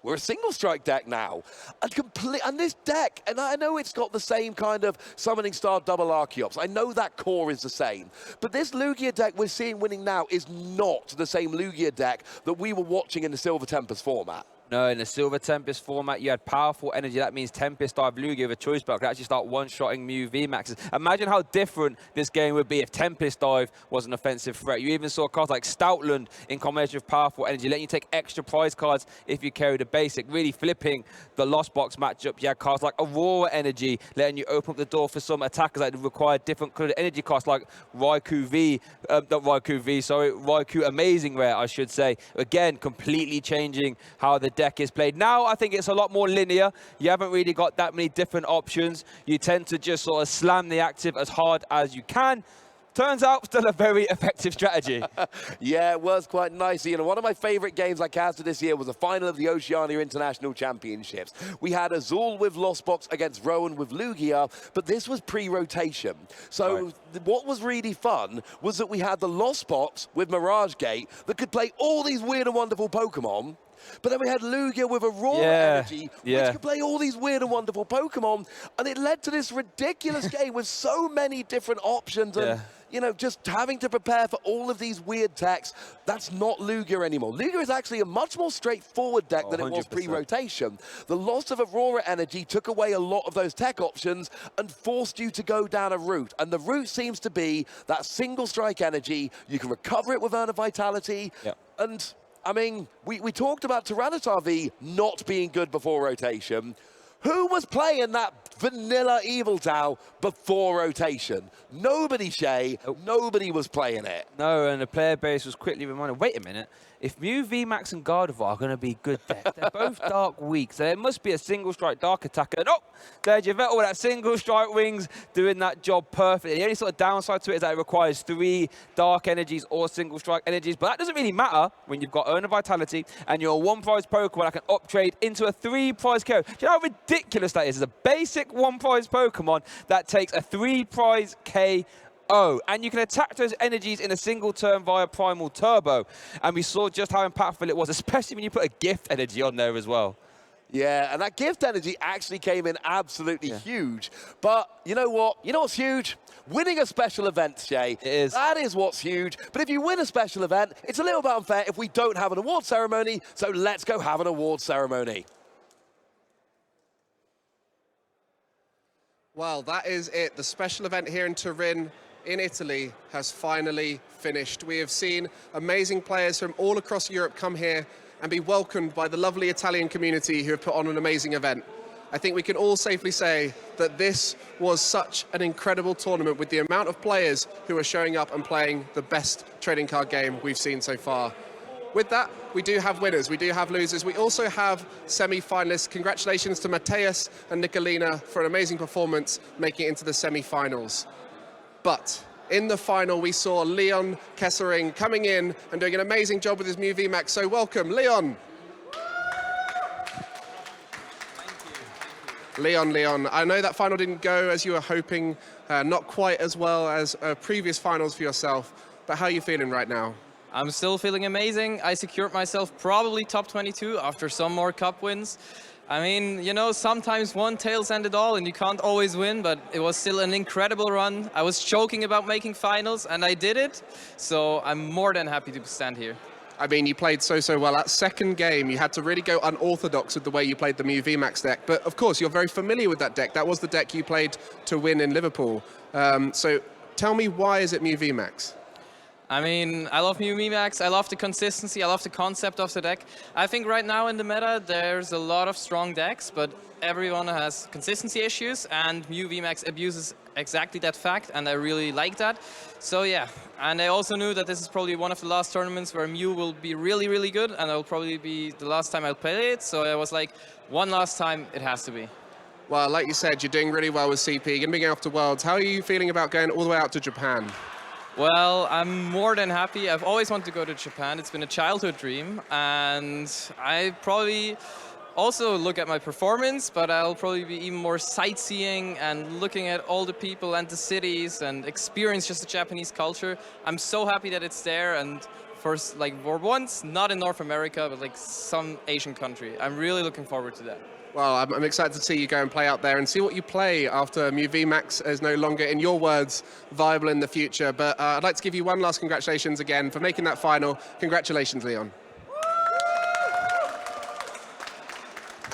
we're a single strike deck now. And this deck, and I know it's got the same kind of Summoning Star double Archeops. I know that core is the same. But this Lugia deck we're seeing winning now is not the same Lugia deck that we were watching in the Silver Tempest format. No, in the Silver Tempest format, you had powerful energy. That means Tempest Dive Lugia with a choice spell could actually start one-shotting Mew VMAXs. Imagine how different this game would be if Tempest Dive was an offensive threat. You even saw cards like Stoutland in combination with powerful energy, letting you take extra prize cards if you carry the basic, really flipping the Lost Box matchup. You had cards like Aurora Energy, letting you open up the door for some attackers that require different colored energy costs, like Raikou Amazing Rare, I should say. Again, completely changing how the deck is played. Now I think it's a lot more linear. You haven't really got that many different options. You tend to just sort of slam the active as hard as you can. Turns out, still a very effective strategy. Yeah, it was quite nice. You know, one of my favorite games I casted this year was the final of the Oceania International Championships. We had Azul with Lost Box against Rowan with Lugia, but this was pre-rotation. So what was really fun was that we had the Lost Box with Mirage Gate that could play all these weird and wonderful Pokemon. But then we had Lugia with Aurora Energy, which could play all these weird and wonderful Pokemon. And it led to this ridiculous game with so many different options. And, you know, just having to prepare for all of these weird techs, that's not Lugia anymore. Lugia is actually a much more straightforward deck than it was pre-rotation. The loss of Aurora Energy took away a lot of those tech options and forced you to go down a route. And the route seems to be that single strike energy. You can recover it with Urn of Vitality. And I mean, we talked about Tyranitar V not being good before rotation. Who was playing that vanilla Yveltal before rotation? Nobody, Shay. Nobody was playing it. No, and the player base was quickly reminded, wait a minute, if Mew, VMAX, and Gardevoir are going to be good decks, they're both Dark weak, so there must be a single strike Dark attacker. And there's Yveltal with that single strike wings doing that job perfectly. The only sort of downside to it is that it requires 3 Dark energies or single strike energies, but that doesn't really matter when you've got Urn of Vitality and you're a 1-prize Pokemon that can upgrade into a 3-prize KO. Do you know how ridiculous that is? It's a basic 1-prize Pokemon that takes a 3-prize KO. And you can attack those energies in a single turn via Primal Turbo. And we saw just how impactful it was, especially when you put a gift energy on there as well. Yeah, and that gift energy actually came in absolutely huge. But you know what? You know what's huge? Winning a special event, Shay. It is. That is what's huge. But if you win a special event, it's a little bit unfair if we don't have an award ceremony. So let's go have an award ceremony. Well, that is it. The special event here in Turin, in Italy, has finally finished. We have seen amazing players from all across Europe come here and be welcomed by the lovely Italian community who have put on an amazing event. I think we can all safely say that this was such an incredible tournament with the amount of players who are showing up and playing the best trading card game we've seen so far. With that, we do have winners, we do have losers. We also have semi-finalists. Congratulations to Mateus and Nicolina for an amazing performance, making it into the semi-finals. But in the final, we saw Leon Kessering coming in and doing an amazing job with his Mew VMAX. So welcome, Leon. Leon, I know that final didn't go as you were hoping, not quite as well as previous finals for yourself, but how are you feeling right now? I'm still feeling amazing. I secured myself probably top 22 after some more cup wins. I mean, you know, sometimes one tails end it all and you can't always win, but it was still an incredible run. I was joking about making finals and I did it, so I'm more than happy to stand here. I mean, you played so well. That second game, you had to really go unorthodox with the way you played the Mew VMAX deck. But of course, you're very familiar with that deck. That was the deck you played to win in Liverpool. So tell me, why is it Mew VMAX? I mean, I love Mew VMAX, I love the consistency, I love the concept of the deck. I think right now in the meta, there's a lot of strong decks, but everyone has consistency issues, and Mew VMAX abuses exactly that fact, and I really like that. So yeah, and I also knew that this is probably one of the last tournaments where Mew will be really, really good, and it'll probably be the last time I'll play it, so I was like, one last time, it has to be. Well, like you said, you're doing really well with CP, you're going to be going off to Worlds. How are you feeling about going all the way out to Japan? Well, I'm more than happy. I've always wanted to go to Japan. It's been a childhood dream, and I probably also look at my performance, but I'll probably be even more sightseeing and looking at all the people and the cities and experience just the Japanese culture. I'm so happy that it's there, and for once, not in North America, but like some Asian country. I'm really looking forward to that. Well, I'm excited to see you go and play out there and see what you play after Mew VMAX is no longer, in your words, viable in the future. But I'd like to give you one last congratulations again for making that final. Congratulations, Leon.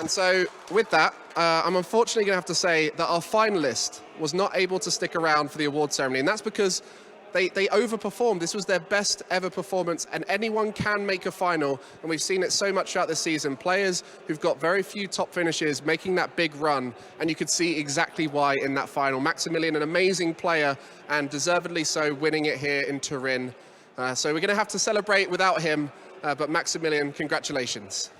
And so with that, I'm unfortunately going to have to say that our finalist was not able to stick around for the award ceremony, and that's because they overperformed. This was their best ever performance, and anyone can make a final, and we've seen it so much throughout this season. Players who've got very few top finishes making that big run, and you could see exactly why in that final. Maximilian, an amazing player, and deservedly so, winning it here in Turin. So we're going to have to celebrate without him, but Maximilian, congratulations.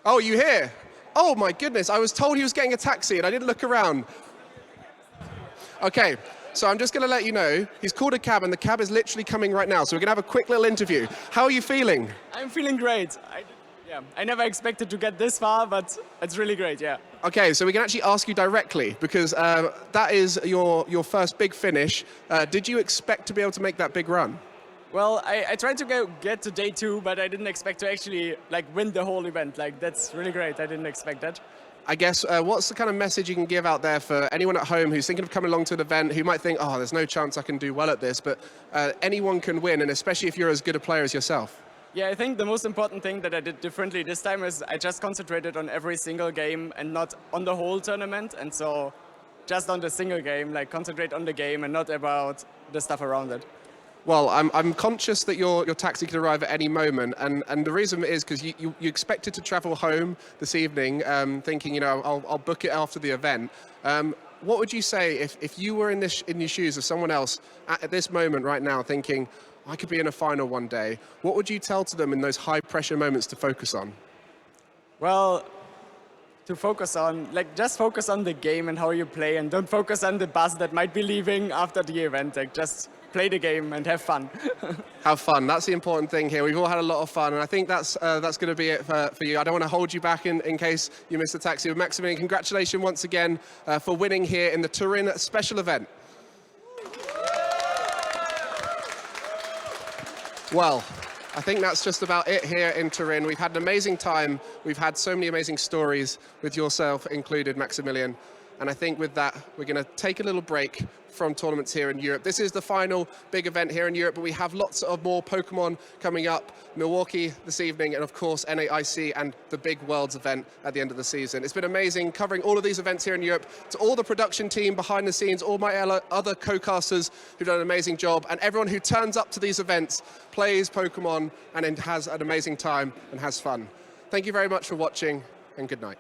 Oh, you here? Oh my goodness, I was told he was getting a taxi and I didn't look around. Okay, so I'm just going to let you know, he's called a cab and the cab is literally coming right now, so we're going to have a quick little interview. How are you feeling? I'm feeling great. I never expected to get this far, but it's really great, yeah. Okay, so we can actually ask you directly, because that is your first big finish. Did you expect to be able to make that big run? Well, I tried to get to day 2, but I didn't expect to actually win the whole event. That's really great. I didn't expect that. I guess, what's the kind of message you can give out there for anyone at home who's thinking of coming along to an event, who might think, oh, there's no chance I can do well at this, but anyone can win, and especially if you're as good a player as yourself? Yeah, I think the most important thing that I did differently this time is I just concentrated on every single game and not on the whole tournament, and so just on the single game, concentrate on the game and not about the stuff around it. Well, I'm conscious that your taxi could arrive at any moment, and the reason is because you expected to travel home this evening, thinking, I'll book it after the event. What would you say if you were in your shoes of someone else at this moment right now, thinking, I could be in a final one day? What would you tell to them in those high pressure moments to focus on? Well, to focus on, just focus on the game and how you play, and don't focus on the bus that might be leaving after the event. Just play the game and have fun. Have fun. That's the important thing here. We've all had a lot of fun, and I think that's going to be it for you. I don't want to hold you back in case you missed the taxi. But Maximilian, congratulations once again for winning here in the Turin special event. Well, I think that's just about it here in Turin. We've had an amazing time. We've had so many amazing stories with yourself included, Maximilian. And I think with that, we're going to take a little break from tournaments here in Europe. This is the final big event here in Europe, but we have lots of more Pokemon coming up. Milwaukee this evening, and of course NAIC and the big Worlds event at the end of the season. It's been amazing covering all of these events here in Europe. To all the production team behind the scenes, all my other co-casters who've done an amazing job, and everyone who turns up to these events, plays Pokemon, and has an amazing time and has fun. Thank you very much for watching, and good night.